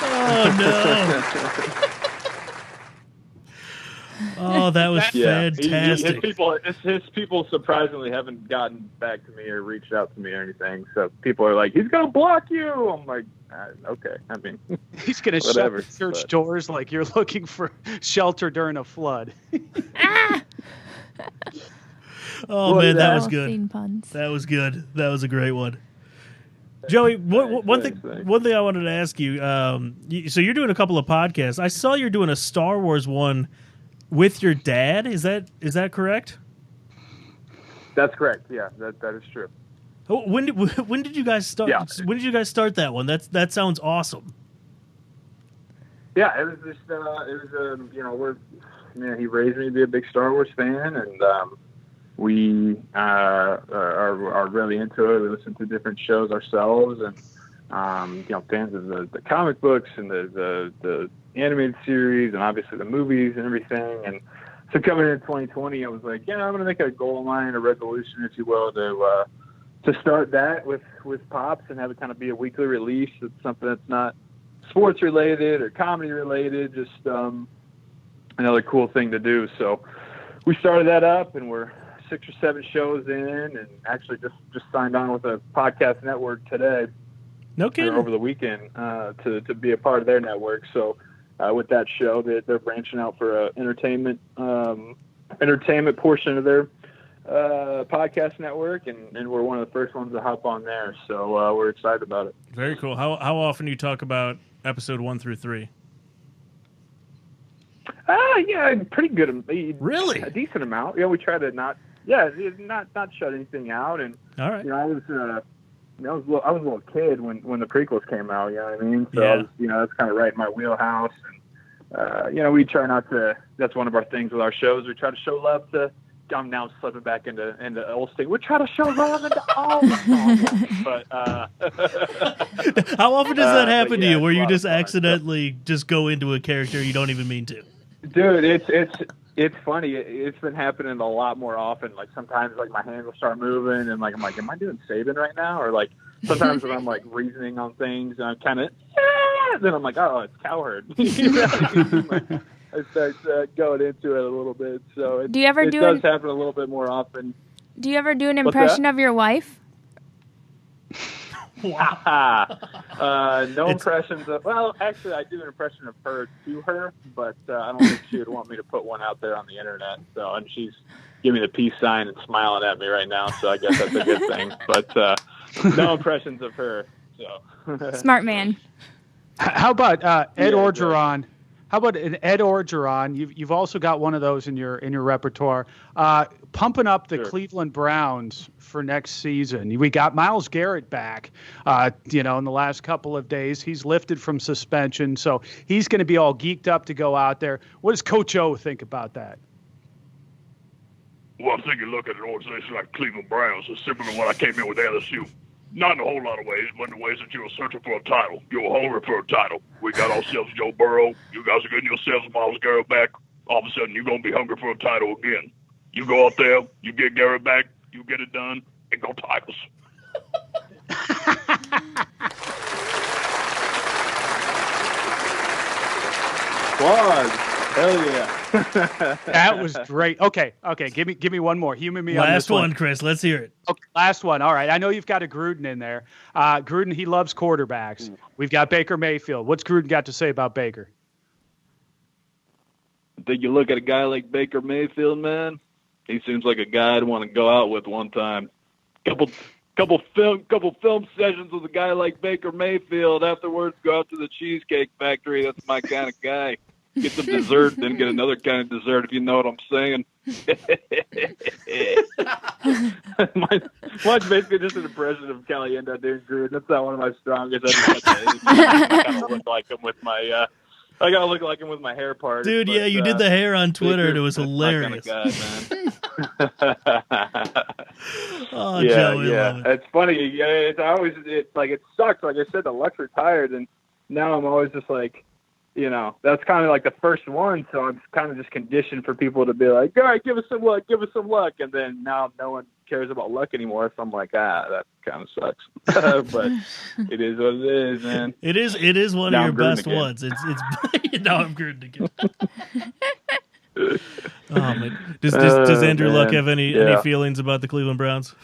Oh no! Oh, that was fantastic. His people surprisingly haven't gotten back to me or reached out to me or anything. So people are like, he's gonna block you. I'm like, okay. I mean, He's going to shut the church doors like you're looking for shelter during a flood. Oh man, that was All good. scene puns. That was good. That was a great one. Joey, one thing I wanted to ask you. So you're doing a couple of podcasts. I saw you're doing a Star Wars one with your dad. Is that correct? That's correct. Yeah, that is true. When did you guys start? Yeah. When did you guys start that one? That sounds awesome. Yeah, it was just he raised me to be a big Star Wars fan, and we are really into it. We listen to different shows ourselves, and fans of the comic books and the animated series, and obviously the movies and everything. And so coming in 2020, I was like, I'm going to make a goal of mine, a resolution, if you will, to start that with Pops and have it kind of be a weekly release. It's something that's not sports related or comedy related, just another cool thing to do. So we started that up, and we're 6 or 7 shows in, and actually just signed on with a podcast network today. No kidding. Over the weekend to be a part of their network. So with that show, they're branching out for an entertainment portion of their podcast network, and we're one of the first ones to hop on there. So we're excited about it. Very cool. How often do you talk about episode 1 through 3? Yeah, pretty good. Really? A decent amount. We try to not shut anything out. And all right. I was a little kid when the prequels came out. You know what I mean? So Yeah. I was, that's kind of right in my wheelhouse. And we try not to. That's one of our things with our shows. We try to show love to. I'm now slipping back into old state. We try to show love into all the songs. But how often does that happen to you, where it's a you lot just of fun. accidentally just go into a character you don't even mean to? Dude, it's funny. It's been happening a lot more often. Like sometimes, like my hand will start moving, and like I'm like, am I doing Saban right now? Or like sometimes when I'm like reasoning on things, and I'm kind of, then I'm like, oh, it's Cowherd. I start going into it a little bit. So it does happen a little bit more often. Do you ever do an impression of your wife? No impressions of. Well, actually, I do an impression of her to her, but I don't think she would want me to put one out there on the internet. So, and she's giving me the peace sign and smiling at me right now. So I guess that's a good thing. But no impressions of her. So Smart man. How about Ed Yeah, Orgeron? How about an Ed Orgeron? You've also got one of those in your repertoire. Pumping up the Sure. Cleveland Browns for next season. We got Myles Garrett back. In the last couple of days, he's lifted from suspension, so he's going to be all geeked up to go out there. What does Coach O think about that? Well, I think you look at an organization like Cleveland Browns, it's similar to when I came in with LSU. Not in a whole lot of ways, but in the ways that you were searching for a title. You were hungry for a title. We got ourselves Joe Burrow. You guys are getting yourselves Myles Garrett back. All of a sudden, you're going to be hungry for a title again. You go out there, you get Garrett back, you get it done, and go Tigers. Quad. Hell yeah. That was great. Okay. Give me one more. Humor me on Last this one. one, Chris. Let's hear it. Okay, last one. All right. I know you've got a Gruden in there. Gruden, he loves quarterbacks. We've got Baker Mayfield. What's Gruden got to say about Baker? I think you look at a guy like Baker Mayfield, man. He seems like a guy I'd want to go out with one time. Couple film sessions with a guy like Baker Mayfield. Afterwards, go out to the Cheesecake Factory. That's my kind of guy. get some dessert, then get another kind of dessert, if you know what I'm saying. Mine's basically just an impression of Caliendo doing Gruden. That's not one of my strongest. I kind of look like him with my. I gotta look like him with my hair part. Dude, yeah, you did the hair on Twitter, and it was hilarious. Kind of guy, man. Oh, Yeah, Joey, yeah. love it. It's funny. It sucks. Like I said, the Luck's retired, and now I'm always just like, that's kind of like the first one. So I'm kind of just conditioned for people to be like, all right, give us some luck, and then now no one cares about luck anymore. So I'm like, that kind of sucks. But it is what it is, man. It is one Now of your I'm Gruden best again. ones. It's now I'm Gruden again. Oh man, does Andrew Luck have any feelings about the Cleveland Browns?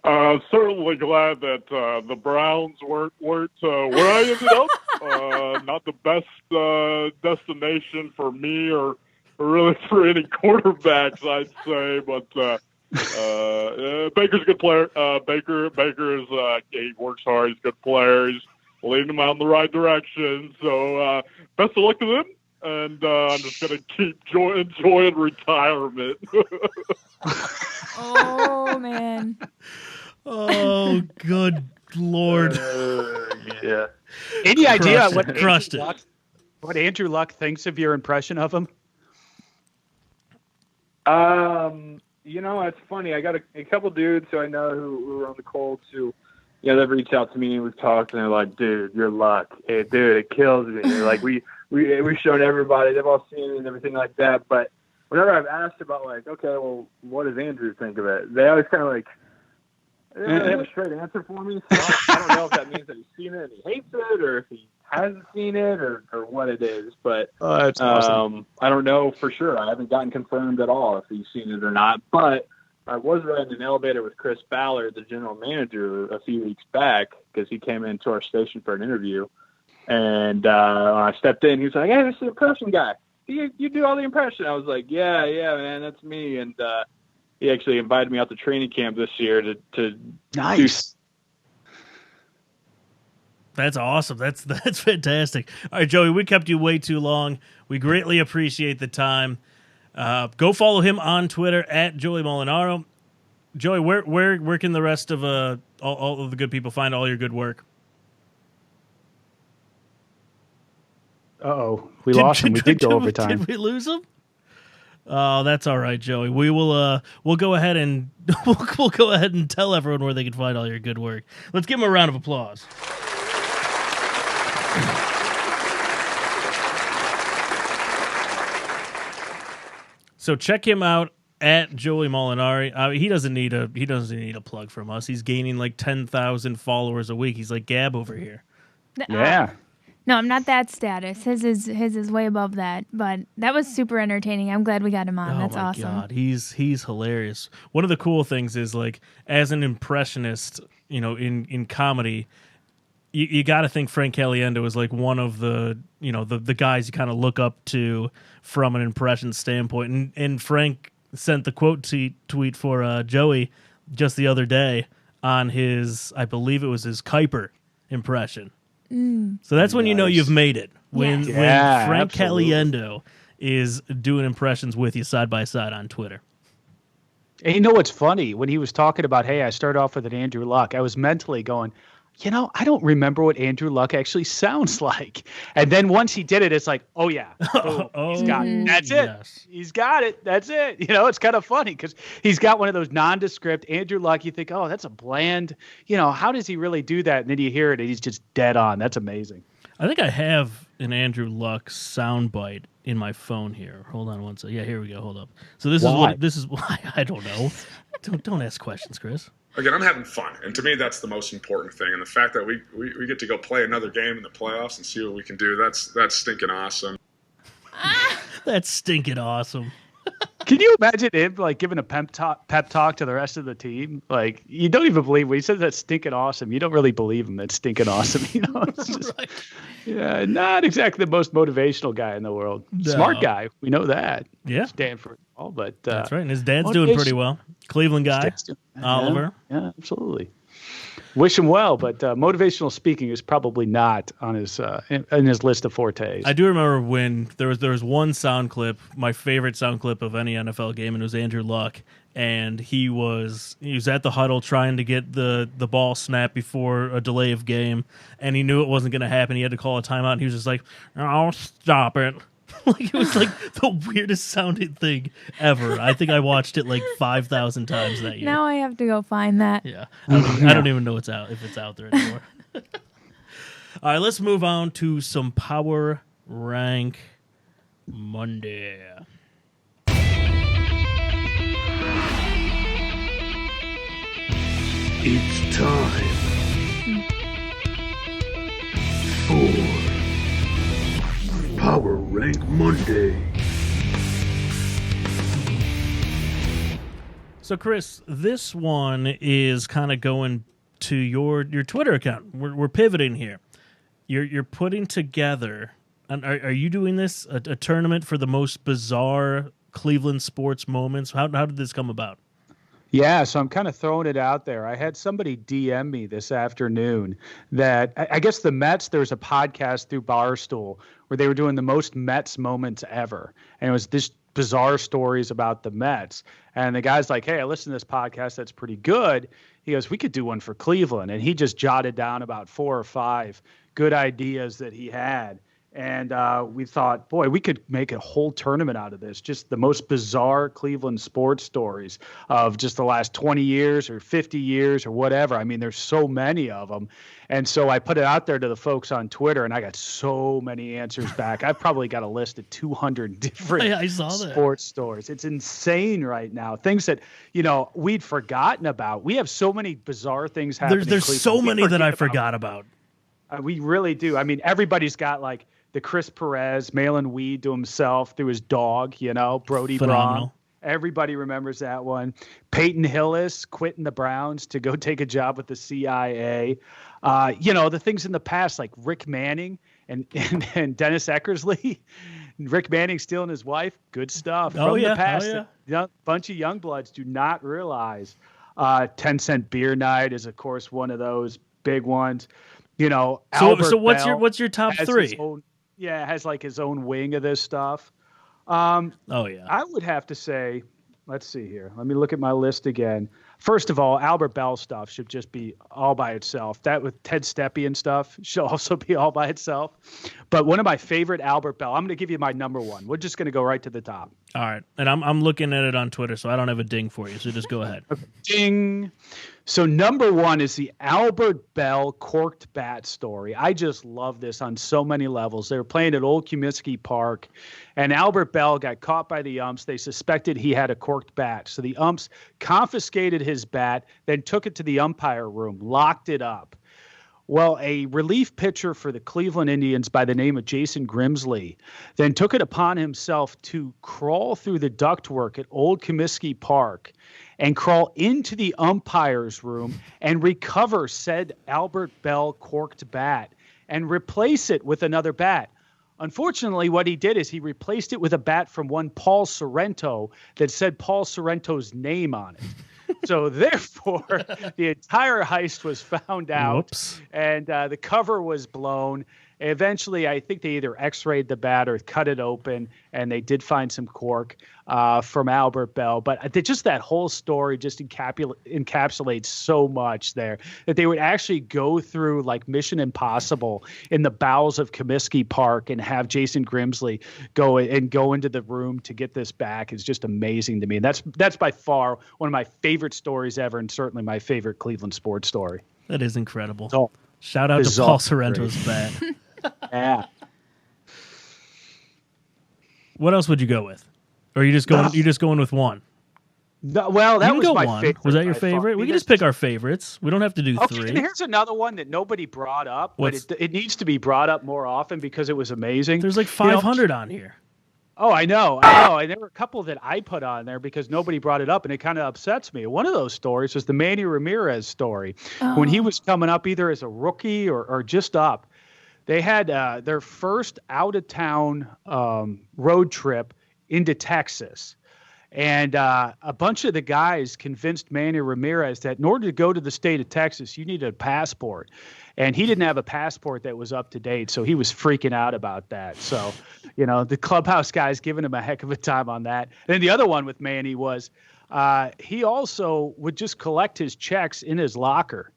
Certainly glad that the Browns weren't where I ended up. Not the best destination for me or really for any quarterbacks, I'd say. But Baker's a good player. Baker is he works hard. He's a good player. He's leading them out in the right direction. So best of luck to them. And I'm just going to keep enjoying retirement. Oh, man. Oh, good Lord. Yeah. Any idea Crushed it. what Andrew Luck thinks of your impression of him? It's funny. I got a couple dudes who I know who are on the Colts who, they've reached out to me and we've talked, and they're like, dude, your Luck. Hey, dude, it kills me. They're like, we've shown everybody. They've all seen it and everything like that. But whenever I've asked about, like, okay, well, what does Andrew think of it? They always kind of like, they don't really have a straight answer for me. So I don't know if that means that he's seen it and he hates it, or if he hasn't seen it, or what it is. But That's awesome. I don't know for sure. I haven't gotten confirmed at all if he's seen it or not. But I was riding an elevator with Chris Ballard, the general manager, a few weeks back, because he came into our station for an interview. And when I stepped in, he was like, hey, this is the impression guy. You do all the impression. I was like, yeah, man, that's me. And he actually invited me out to training camp this year to Nice. That's awesome. That's fantastic. All right, Joey, we kept you way too long. We greatly appreciate the time. Go follow him on Twitter at Joey Mulinaro. Joey, where can the rest of all of the good people find all your good work? Uh-oh. We lost him. We did go overtime. Did we lose him? Oh, that's all right, Joey. We will we'll go ahead and we'll go ahead and tell everyone where they can find all your good work. Let's give him a round of applause. So check him out at Joey Molinari. He doesn't need a plug from us. He's gaining like 10,000 followers a week. He's like Gab over here. Yeah. No, I'm not that status. His is way above that. But that was super entertaining. I'm glad we got him on. That's awesome. God, he's hilarious. One of the cool things is, like, as an impressionist, in comedy, you got to think Frank Caliendo is like one of the the guys you kind of look up to from an impression standpoint. And Frank sent the quote tweet for Joey just the other day on his, I believe it was his Kuiper impression. So that's when you know you've made it. When Frank Caliendo is doing impressions with you side by side on Twitter. And you know what's funny? When he was talking about, hey, I started off with an Andrew Luck, I was mentally going, I don't remember what Andrew Luck actually sounds like. And then once he did it, it's like, oh, yeah. He's got it. That's it. Yes. He's got it. That's it. It's kind of funny because he's got one of those nondescript Andrew Luck. You think, oh, that's a bland, how does he really do that? And then you hear it and he's just dead on. That's amazing. I think I have an Andrew Luck soundbite in my phone here. Hold on one second. Yeah, here we go. Hold up. So this is why I don't know. Don't ask questions, Chris. Again, I'm having fun, and to me, that's the most important thing. And the fact that we get to go play another game in the playoffs and see what we can do, that's stinking awesome. That's stinking awesome. Can you imagine him giving a pep talk to the rest of the team? Like, you don't even believe when he says that's stinking awesome. You don't really believe him. That's stinking awesome. It's just, Right. Yeah, not exactly the most motivational guy in the world. No. Smart guy. We know that. Yeah. Stanford. But that's right. And his dad's doing pretty well. Cleveland guy, Oliver. Yeah, absolutely. Wish him well, but motivational speaking is probably not on his in his list of fortes. I do remember when there was one sound clip, my favorite sound clip of any NFL game, and it was Andrew Luck, and he was at the huddle trying to get the ball snapped before a delay of game, and he knew it wasn't going to happen. He had to call a timeout, and he was just like, "Oh, stop it." Like, it was like the weirdest sounding thing ever. I think I watched it like 5,000 times that year. Now I have to go find that. Yeah, I don't even know if it's out there anymore. All right, let's move on to some Power Rank Monday. It's time for Power Rank Monday. So, Chris, this one is kind of going to your Twitter account. We're pivoting here. You're putting together, and are you doing this a tournament for the most bizarre Cleveland sports moments? How did this come about? Yeah, so I'm kind of throwing it out there. I had somebody DM me this afternoon that I guess the Mets, there's a podcast through Barstool where they were doing the most Mets moments ever. And it was this bizarre stories about the Mets. And the guy's like, hey, I listened to this podcast. That's pretty good. He goes, we could do one for Cleveland. And he just jotted down about 4 or 5 good ideas that he had. And we thought, boy, we could make a whole tournament out of this. Just the most bizarre Cleveland sports stories of just the last 20 years or 50 years or whatever. I mean, there's so many of them. And so I put it out there to the folks on Twitter, and I got so many answers back. I've probably got a list of 200 different I saw that. Sports stories. It's insane right now. Things that, we'd forgotten about. We have so many bizarre things happening. There's so many that I forgot about. We really do. I mean, everybody's got like the Chris Perez mailing weed to himself through his dog, Brody Phenomenal. Braun. Everybody remembers that one. Peyton Hillis quitting the Browns to go take a job with the CIA. The things in the past like Rick Manning and Dennis Eckersley. Rick Manning stealing his wife. Good stuff from the past. A bunch of young bloods do not realize. 10-cent beer night is, of course, one of those big ones. So what's your top 3? Has like his own wing of this stuff. I would have to say, let's see here. Let me look at my list again. First of all, Albert Bell stuff should just be all by itself. That with Ted Stepien stuff should also be all by itself. But one of my favorite Albert Bell, I'm going to give you my number 1. We're just going to go right to the top. All right. And I'm looking at it on Twitter, so I don't have a ding for you. So just go ahead. Okay. Ding. So number 1 is the Albert Bell corked bat story. I just love this on so many levels. They were playing at Old Comiskey Park, and Albert Bell got caught by the umps. They suspected he had a corked bat. So the umps confiscated his bat, then took it to the umpire room, locked it up. Well, a relief pitcher for the Cleveland Indians by the name of Jason Grimsley then took it upon himself to crawl through the ductwork at Old Comiskey Park and crawl into the umpire's room and recover said Albert Bell corked bat and replace it with another bat. Unfortunately, what he did is he replaced it with a bat from one Paul Sorrento that said Paul Sorrento's name on it. So therefore, the entire heist was found out. Whoops. And the cover was blown. Eventually, I think they either x-rayed the bat or cut it open, and they did find some cork from Albert Bell. But just that whole story just encapsulates so much there that they would actually go through like Mission Impossible in the bowels of Comiskey Park and have Jason Grimsley go into the room to get this back is just amazing to me. And that's by far one of my favorite stories ever, and certainly my favorite Cleveland sports story. That is incredible. So, shout out to Paul Sorrento's bat. Yeah. What else would you go with? Or are you just going with one? No, well, that was my favorite. Was that your favorite? We can just pick our favorites. We don't have to do 3. And here's another one that nobody brought up, but it needs to be brought up more often because it was amazing. There's like 500 on here. Oh, I know. And there were a couple that I put on there because nobody brought it up, and it kind of upsets me. One of those stories was the Manny Ramirez story. When he was coming up either as a rookie or just up. They had their first out-of-town road trip into Texas. And a bunch of the guys convinced Manny Ramirez that in order to go to the state of Texas, you needed a passport. And he didn't have a passport that was up to date, so he was freaking out about that. So, the clubhouse guys giving him a heck of a time on that. And then the other one with Manny was he also would just collect his checks in his locker.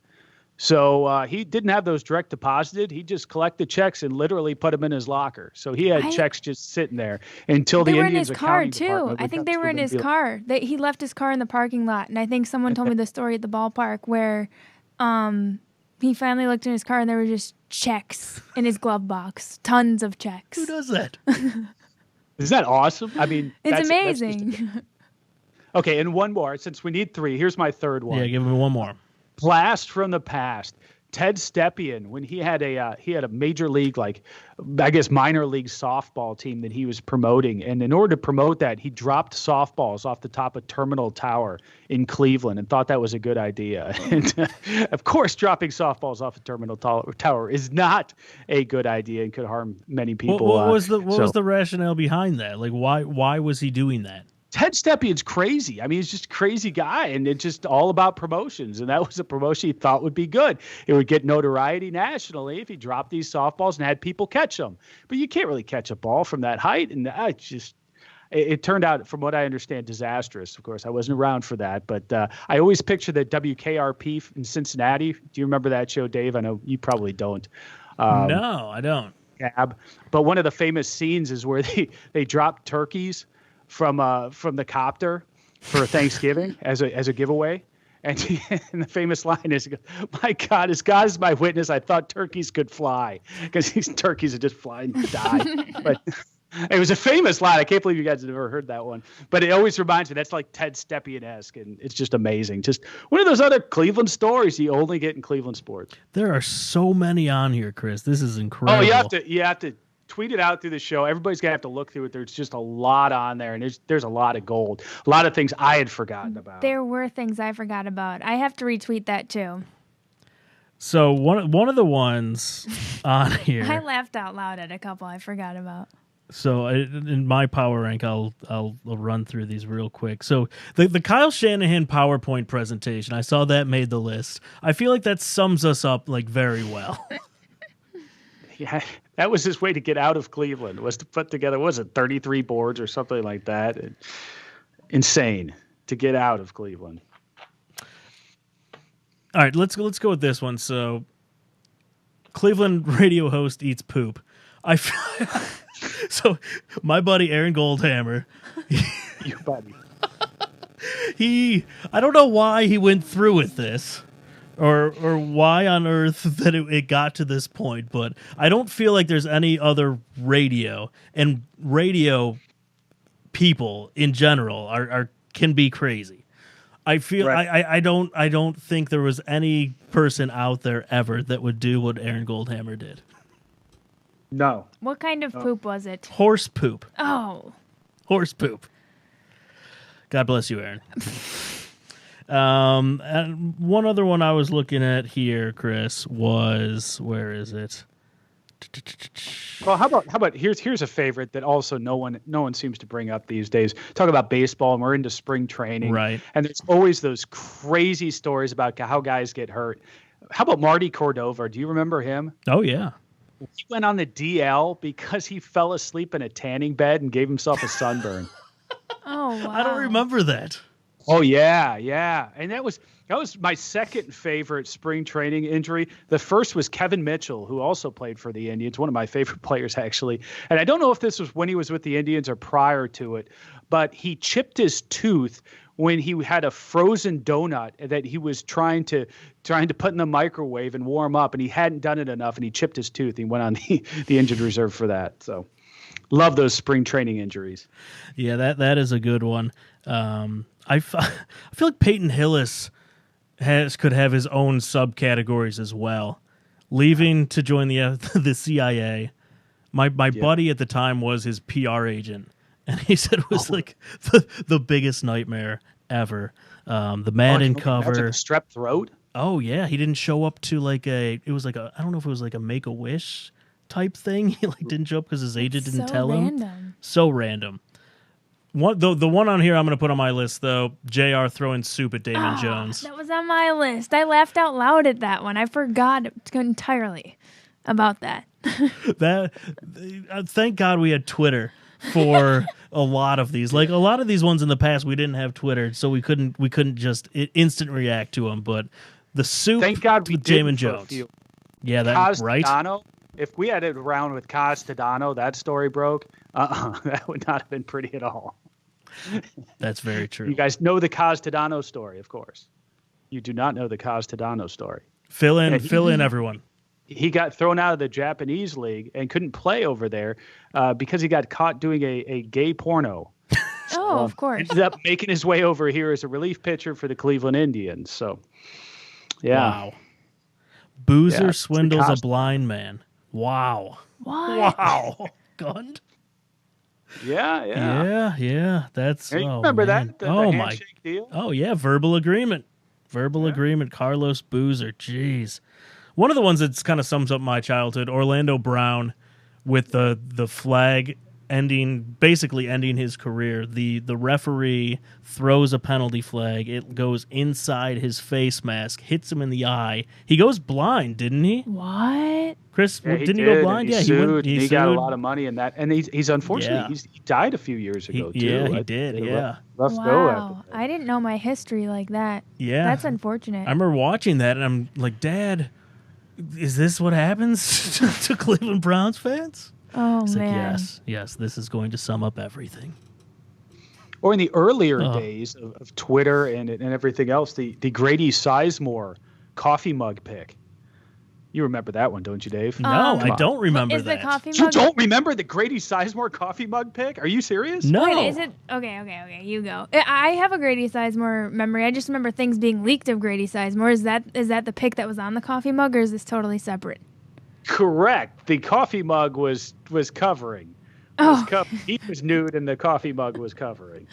So he didn't have those direct deposited. He just collected checks and literally put them in his locker. So he had checks just sitting there until the Indians accounting department. They were in his car too. I think they were in his car. He left his car in the parking lot, and I think someone told me the story at the ballpark where he finally looked in his car and there were just checks in his glove box, tons of checks. Who does that? Is that awesome? I mean, it's amazing. Okay, and one more since we need 3. Here's my third one. Yeah, give me one more. Blast from the past. Ted Stepien, when he had a major league, minor league softball team that he was promoting. And in order to promote that, he dropped softballs off the top of Terminal Tower in Cleveland and thought that was a good idea. And of course, dropping softballs off of Terminal Tower is not a good idea and could harm many people. What was the rationale behind that? Like, why was he doing that? Ted Stepien's crazy. I mean, he's just a crazy guy, and it's just all about promotions. And that was a promotion he thought would be good. It would get notoriety nationally if he dropped these softballs and had people catch them. But you can't really catch a ball from that height. And it turned out, from what I understand, disastrous. Of course, I wasn't around for that. But I always picture the WKRP in Cincinnati. Do you remember that show, Dave? I know you probably don't. No, I don't. Cab. But one of the famous scenes is where they drop turkeys from the copter for Thanksgiving as a giveaway. And the famous line is, "My God, as God is my witness, I thought turkeys could fly," because these turkeys are just flying to die. But it was a famous line. I can't believe you guys have never heard that one. But it always reminds me, that's like Ted Stepien-esque, and it's just amazing. Just one of those other Cleveland stories you only get in Cleveland sports. There are so many on here, Chris. This is incredible. Oh, you have to tweet it out through the show. Everybody's gonna have to look through it. There's just a lot on there, and there's a lot of gold. A lot of things I had forgotten about. There were things I forgot about. I have to retweet that too. So one of the ones on here, I laughed out loud at a couple I forgot about. So in my power rank, I'll run through these real quick. So the Kyle Shanahan PowerPoint presentation, I saw that made the list. I feel like that sums us up very well. Yeah, that was his way to get out of Cleveland, was to put together, 33 boards or something like that? Insane to get out of Cleveland. All right, let's go with this one. So Cleveland radio host eats poop. So my buddy Aaron Goldhammer, Your buddy. I don't know why he went through with this. Or why on earth that it got to this point, but I don't feel like there's any other radio, and radio people in general can be crazy. I feel right. I don't think there was any person out there ever that would do what Aaron Goldhammer did. No. What kind of poop was it? Horse poop. Oh. Horse poop. God bless you, Aaron. And one other one I was looking at here, Chris, was, where is it? Well, how about here's a favorite that also no one seems to bring up these days. Talk about baseball, and we're into spring training, right? And there's always those crazy stories about how guys get hurt. How about Marty Cordova? Do you remember him? Oh yeah. He went on the DL because he fell asleep in a tanning bed and gave himself a sunburn. Oh wow. I don't remember that. Oh yeah, and that was my second favorite spring training injury. The first was Kevin Mitchell, who also played for the Indians, one of my favorite players actually. And I don't know if this was when he was with the Indians or prior to it, but he chipped his tooth when he had a frozen donut that he was trying to put in the microwave and warm up, and he hadn't done it enough, and he chipped his tooth. He went on the injured reserve for that. So, love those spring training injuries. Yeah, that is a good one. I feel like Peyton Hillis could have his own subcategories as well. Leaving to join the CIA. My buddy at the time was his PR agent, and he said it was like the biggest nightmare ever. The Madden cover, like strep throat. Oh yeah, he didn't show up to I don't know if it was like a Make-A-Wish type thing. He didn't show up because his agent didn't tell him. Random. So random. The one on here I'm going to put on my list, though, JR throwing soup at Damon Jones. That was on my list. I laughed out loud at that one. I forgot entirely about that. Thank God we had Twitter for a lot of these. Like a lot of these ones in the past, we didn't have Twitter, so we couldn't just instant react to them. But the soup, thank God we with did Damon Jones. Yeah, that right. If we had it around with Costadano, that story broke. That would not have been pretty at all. That's very true. You guys know the Costadano story, of course. You do not know the Costadano story. Fill in, everyone. He got thrown out of the Japanese league and couldn't play over there because he got caught doing a gay porno. Oh, of course. Ended up making his way over here as a relief pitcher for the Cleveland Indians. So, yeah. Wow. Boozer swindles a blind man. Wow. What? Wow. Gunned? Yeah. That's remember man. that? The handshake deal? Oh yeah, verbal agreement. Agreement. Carlos Boozer. Jeez. One of the ones that kind of sums up my childhood, Orlando Brown with the flag basically ending his career. The referee throws a penalty flag. It goes inside his face mask, hits him in the eye. He goes blind, didn't he? What? Chris, didn't he go blind? He sued. He got a lot of money in that. And he's unfortunately, he died a few years ago, too. Yeah, he did, yeah. Rough go at Wow. I didn't know my history like that. Yeah. That's unfortunate. I remember watching that, and I'm like, Dad, is this what happens to Cleveland Browns fans? Oh, It's man. like, yes, this is going to sum up everything. Or in the earlier days of Twitter and everything else, the Grady Sizemore coffee mug pick. You remember that one, don't you, Dave? No, I don't remember Is that. the coffee You mug? don't remember the Grady Sizemore coffee mug pick? Are you serious? No. Wait, is it? Okay, you go. I have a Grady Sizemore memory. I just remember things being leaked of Grady Sizemore. Is that the pick that was on the coffee mug, or is this totally separate? Correct. The coffee mug was covering. He was nude and the coffee mug was covering.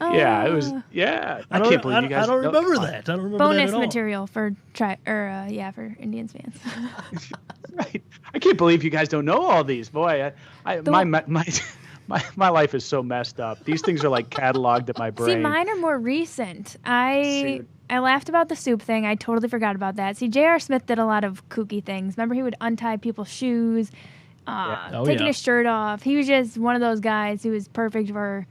Yeah, it was. Yeah, I can't believe you guys. I don't remember that. I don't remember Bonus that at all. material for for Indians fans. Right. I can't believe you guys don't know all these. Boy, my life is so messed up. These things are like cataloged in my brain. See, mine are more recent. I laughed about the soup thing. I totally forgot about that. See, J.R. Smith did a lot of kooky things. Remember, he would untie people's shoes, taking his shirt off. He was just one of those guys who was perfect for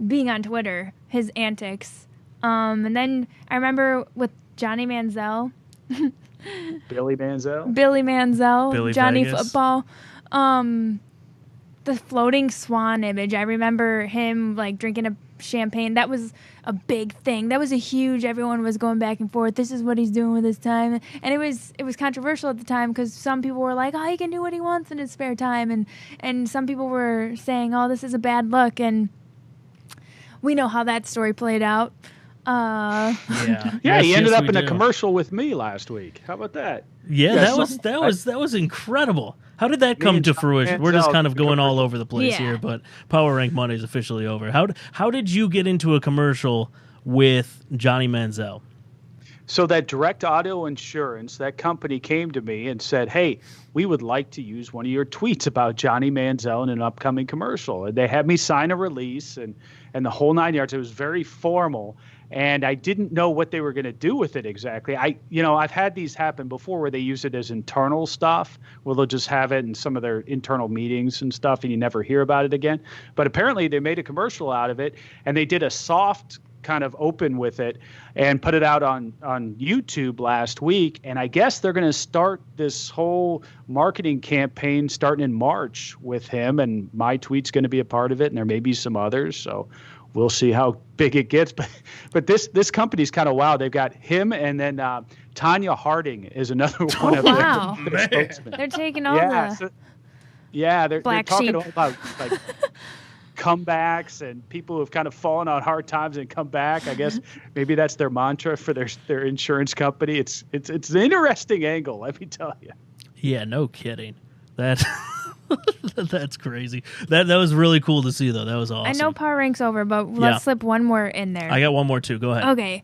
being on Twitter, his antics. And then I remember with Johnny Manziel. Billy Manziel? Billy Manziel. Billy Johnny Vegas. Football. The floating swan image. I remember him like drinking a champagne. That was a big thing. That was a huge. Everyone was going back and forth. This is what he's doing with his time, and it was controversial at the time because some people were like, "Oh, he can do what he wants in his spare time," and some people were saying, "Oh, this is a bad look." And we know how that story played out. Yeah, he ended up in we a do. commercial with me last week. How about that? Yeah, Yes. that was incredible. How did that come to fruition? We're just kind of going all over the place here, but Power Rank Monday is officially over. How did you get into a commercial with Johnny Manziel? So that Direct Auto Insurance, that company came to me and said, "Hey, we would like to use one of your tweets about Johnny Manziel in an upcoming commercial." And they had me sign a release and the whole 9 yards. It was very formal. And I didn't know what they were going to do with it exactly. I've had these happen before where they use it as internal stuff, where they'll just have it in some of their internal meetings and stuff, and you never hear about it again. But apparently they made a commercial out of it, and they did a soft kind of open with it and put it out on YouTube last week. And I guess they're going to start this whole marketing campaign starting in March with him, and my tweet's going to be a part of it, and there may be some others. So we'll see how big it gets. But this company's kind of wild. They've got him, and then Tanya Harding is another one of their spokesmen. They're taking all they're black talking sheep. all about like comebacks and people who have kind of fallen on hard times and come back. I guess maybe that's their mantra for their insurance company. It's an interesting angle, let me tell you. Yeah, no kidding. That's crazy. That was really cool to see, though. That was awesome. I know Power Rank's over, but let's slip one more in there. I got one more, too. Go ahead. Okay.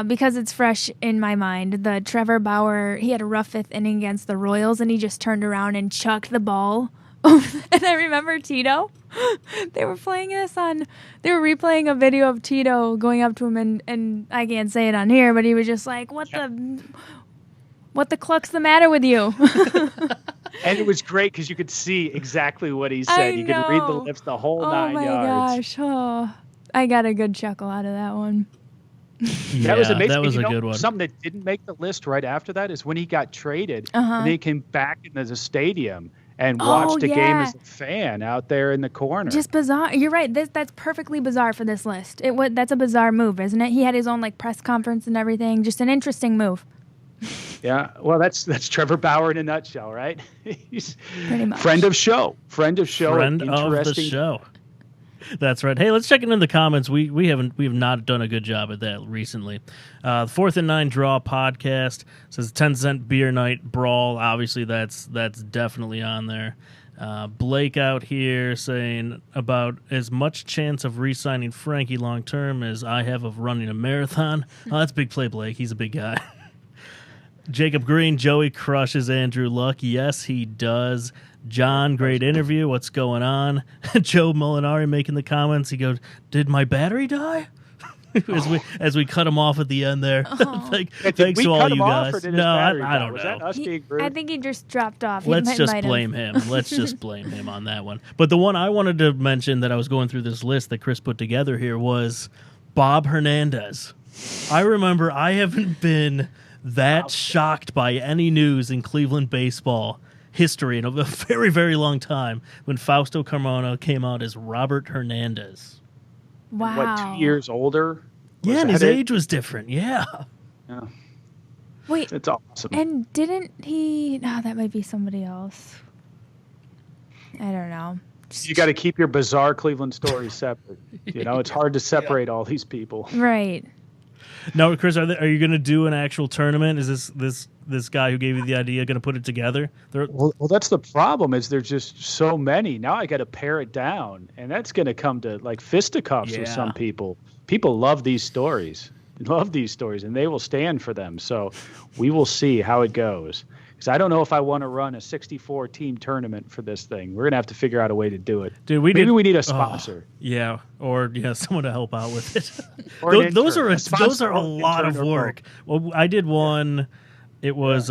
Because it's fresh in my mind, the Trevor Bauer, he had a rough fifth inning against the Royals, and he just turned around and chucked the ball And I remember Tito. They were replaying a video of Tito going up to him, and I can't say it on here, but he was just like, what the cluck's the matter with you? And it was great because you could see exactly what he said. You could read the lips the whole 9 yards. Oh my gosh. Oh, I got a good chuckle out of that one. That was amazing. That was a good one. Something that didn't make the list right after that is when he got traded, and he came back into the stadium and watched a game as a fan out there in the corner. Just bizarre. You're right. That's perfectly bizarre for this list. That's a bizarre move, isn't it? He had his own press conference and everything. Just an interesting move. Yeah. Well, that's Trevor Bauer in a nutshell, right? He's pretty much friend of show. Friend of the show. That's right. Hey, let's check in the comments. We have not done a good job at that recently. 4th and 9 Draw podcast says 10-cent beer night brawl. Obviously, that's definitely on there. Blake out here saying about as much chance of re-signing Frankie long term as I have of running a marathon. Oh, that's big play, Blake. He's a big guy. Jacob Green, Joey crushes Andrew Luck. Yes, he does. John, great interview. What's going on? Joe Mulinaro making the comments. He goes, "Did my battery die?" as we cut him off at the end there. Thanks to all you guys. No, I don't know. I think he just dropped off. Let's just blame him. Let's just blame him on that one. But the one I wanted to mention that I was going through this list that Chris put together here was Bob Hernandez. I remember I haven't been that shocked by any news in Cleveland baseball history in a very, very long time when Fausto Carmona came out as Robert Hernandez. Wow. What, 2 years older? Yeah, and his age was different. Yeah. Wait. It's awesome. And didn't he... No, that might be somebody else. I don't know. You got to keep your bizarre Cleveland stories separate. It's hard to separate all these people. Right. Now, Chris, are you going to do an actual tournament? Is this guy who gave you the idea going to put it together? Well, that's the problem. Is there's just so many. Now I got to pare it down, and that's going to come to fisticuffs with some people. People love these stories, and they will stand for them. So we will see how it goes. Because I don't know if I want to run a 64-team tournament for this thing. We're going to have to figure out a way to do it. Dude, we need a sponsor. Or someone to help out with it. Those are a lot of work. Well, I did one. It was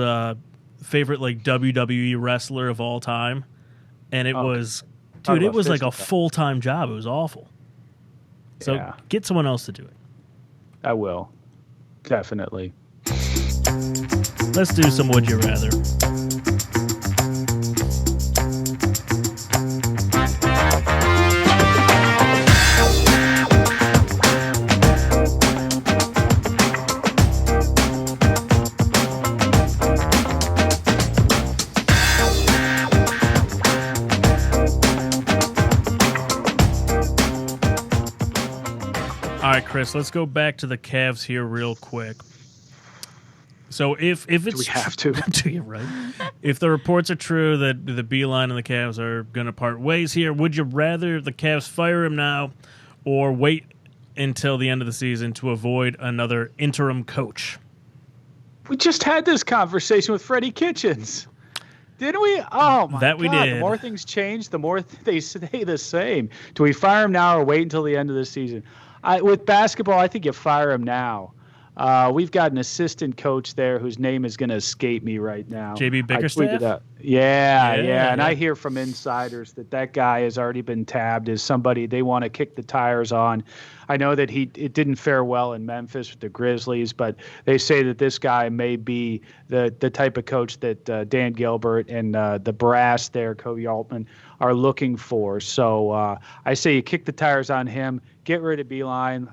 favorite WWE wrestler of all time, and it was like a full-time job. It was awful. So get someone else to do it. I will, definitely. Let's do some Would You Rather. All right, Chris, let's go back to the Cavs here real quick. So if it's do we have to? Do you right? If the reports are true that the Beeline and the Cavs are going to part ways here, would you rather the Cavs fire him now or wait until the end of the season to avoid another interim coach? We just had this conversation with Freddie Kitchens. Didn't we? Oh, my God. We did. The more things change, the more they stay the same. Do we fire him now or wait until the end of the season? With basketball, I think you fire him now. We've got an assistant coach there whose name is going to escape me right now. JB Bickerstaff? Yeah. And I hear from insiders that guy has already been tabbed as somebody they want to kick the tires on. I know that it didn't fare well in Memphis with the Grizzlies, but they say that this guy may be the type of coach that Dan Gilbert and the brass there, Kobe Altman, are looking for. So I say you kick the tires on him, get rid of Beeline.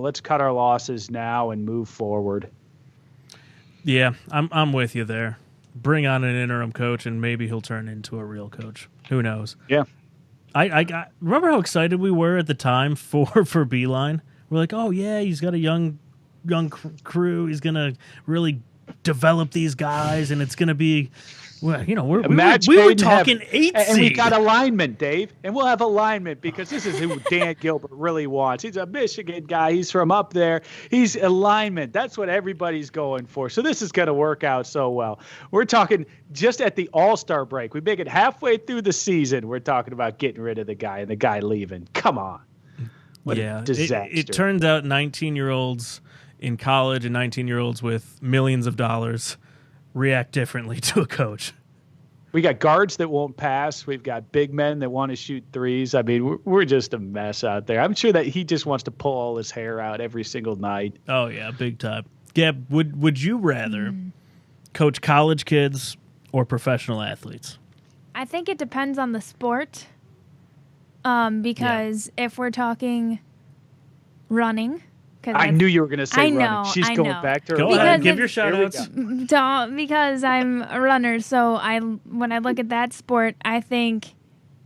Let's cut our losses now and move forward. Yeah, I'm with you there. Bring on an interim coach, and maybe he'll turn into a real coach. Who knows? Yeah. I remember how excited we were at the time for Beeline. We're like, oh yeah, he's got a young crew. He's gonna really develop these guys, and it's gonna be Well, you know, we were Match talking made in heaven. 8 And we seed. got alignment, Dave. And we'll have alignment because this is who Dan Gilbert really wants. He's a Michigan guy. He's from up there. He's alignment. That's what everybody's going for. So this is going to work out so well. We're talking just at the All-Star break. We make it halfway through the season. We're talking about getting rid of the guy and the guy leaving. Come on. What a disaster. It turns out 19-year-olds in college and 19-year-olds with millions of dollars react differently to a coach. We got guards that won't pass. We've got big men that want to shoot threes. I mean, we're just a mess out there. I'm sure that he just wants to pull all his hair out every single night. Oh, yeah, big time. Gab, would you rather coach college kids or professional athletes? I think it depends on the sport. Because if we're talking running, I knew you were going to say running. know, She's I going know. back to her. Go running. ahead, give your shout outs. Because I'm a runner, so when I look at that sport, I think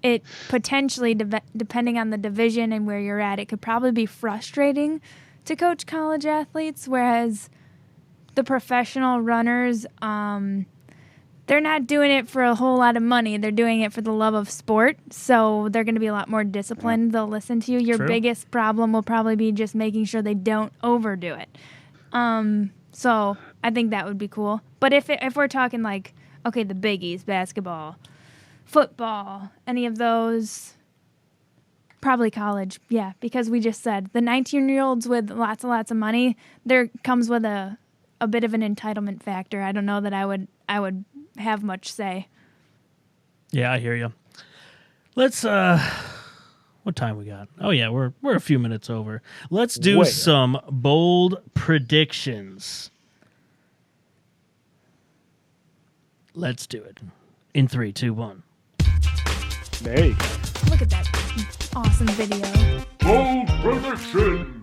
it potentially, depending on the division and where you're at, it could probably be frustrating to coach college athletes, whereas the professional runners, they're not doing it for a whole lot of money. They're doing it for the love of sport. So they're going to be a lot more disciplined. They'll listen to you. Your True. biggest problem will probably be just making sure they don't overdo it. So I think that would be cool. But if we're talking like, okay, the biggies, basketball, football, any of those, probably college. Yeah, because we just said the 19-year-olds with lots and lots of money, there comes with a bit of an entitlement factor. I don't know that I would have much say. Yeah, I hear you. Let's what time we got? Oh yeah, we're a few minutes over. Let's do some bold predictions. Let's do it. In 3, 2, 1. There you go. Look at that awesome video. Bold predictions.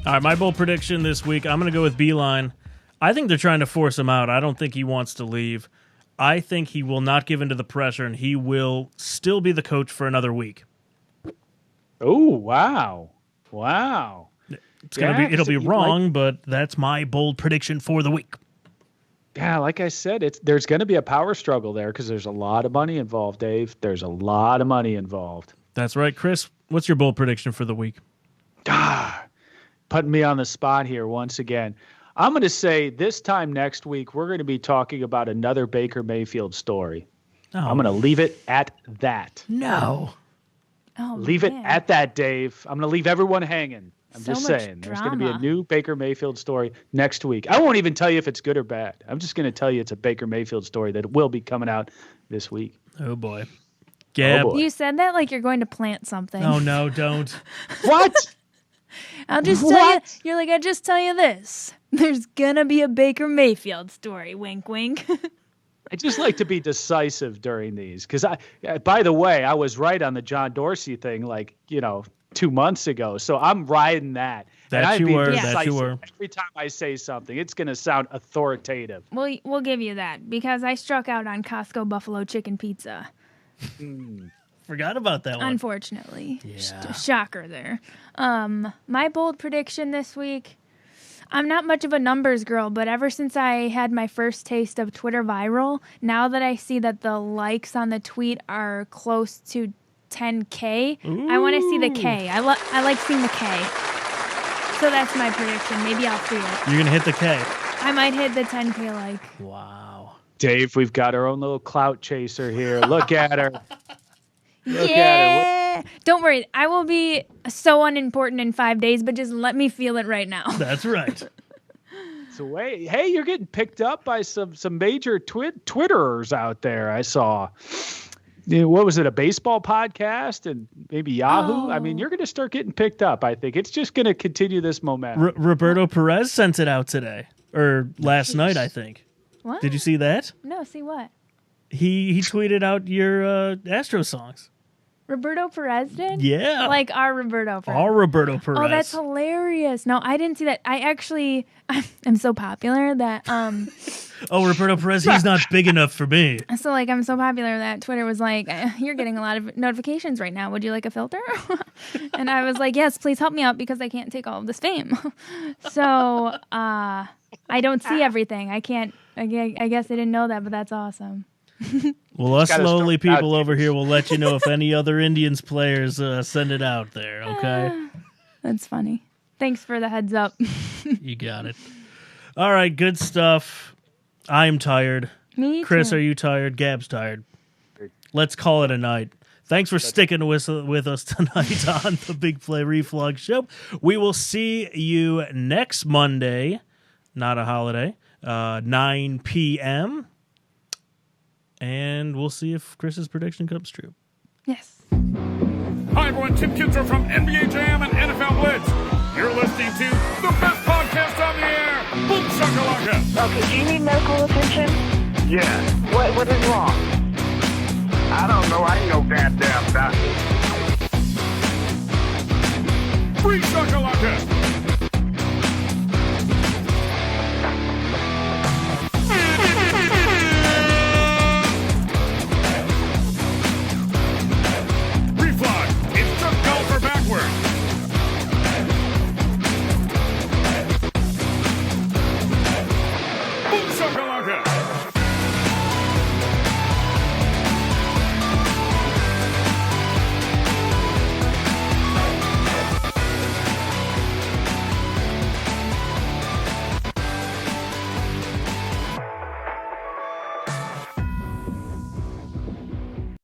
All right, my bold prediction this week, I'm going to go with Beeline. I think they're trying to force him out. I don't think he wants to leave. I think he will not give in to the pressure, and he will still be the coach for another week. Oh, wow. Wow. It'll be wrong, but that's my bold prediction for the week. Yeah, like I said, there's going to be a power struggle there because there's a lot of money involved, Dave. There's a lot of money involved. That's right. Chris, what's your bold prediction for the week? Putting me on the spot here once again. I'm going to say this time next week, we're going to be talking about another Baker Mayfield story. Oh. I'm going to leave it at that. No. Oh, Leave it at that, Dave. I'm going to leave everyone hanging. I'm So just much saying. There's going to be a drama. new Baker Mayfield story next week. I won't even tell you if it's good or bad. I'm just going to tell you it's a Baker Mayfield story that will be coming out this week. Oh, boy. Gab. Oh, boy. You said that like you're going to plant something. Oh, no, don't. What? I'll just tell you. You're like, I just tell you this. There's gonna be a Baker Mayfield story. Wink, wink. I just like to be decisive during these because by the way, I was right on the John Dorsey thing, 2 months ago. So I'm riding that. That and you I'd were, be that you decisive. were. Every time I say something, it's going to sound authoritative. We'll give you that because I struck out on Costco Buffalo Chicken Pizza. Forgot about that one. Unfortunately. Yeah. Shocker there. My bold prediction this week, I'm not much of a numbers girl, but ever since I had my first taste of Twitter viral, now that I see that the likes on the tweet are close to 10K, I want to see the K. I like seeing the K. So that's my prediction. Maybe I'll see it. You're going to hit the K. I might hit the 10K like. Wow. Dave, we've got our own little clout chaser here. Look at her. Look at her. Yeah. Don't worry. I will be so unimportant in 5 days, but just let me feel it right now. That's right. So hey, you're getting picked up by some major Twitterers out there. I saw. What was it? A baseball podcast and maybe Yahoo. Oh. I mean, you're going to start getting picked up. I think it's just going to continue this momentum. Roberto Perez sent it out today or last night, I think. What? Did you see that? No, see what? He tweeted out your Astro songs. Roberto Perez did? Yeah. Like our Roberto Perez. Our Roberto Perez. Oh, that's hilarious. No, I didn't see that. I'm so popular that Oh, Roberto Perez, he's not big enough for me. so like I'm so popular that Twitter was like, you're getting a lot of notifications right now. Would you like a filter? And I was like, yes, please help me out because I can't take all of this fame. So I don't see everything. I can't. I guess I didn't know that, but that's awesome. Well, us gotta lonely start people out over games. here will let you know if any other Indians players send it out there, okay? That's funny. Thanks for the heads up. You got it. All right, good stuff. I'm tired. Me Chris, too. are you tired? Gab's tired. Let's call it a night. Thanks for sticking with us tonight on the Big Play Reflux Show. We will see you next Monday, not a holiday, 9 p.m., and we'll see if Chris's prediction comes true. Yes. Hi, everyone. Tim Kinzer from NBA Jam and NFL Blitz. You're listening to the best podcast on the air, Boom Shakalaka. Okay, do you need medical attention? Yeah. What is wrong? I don't know. I ain't no goddamn doctor. Free Shakalaka.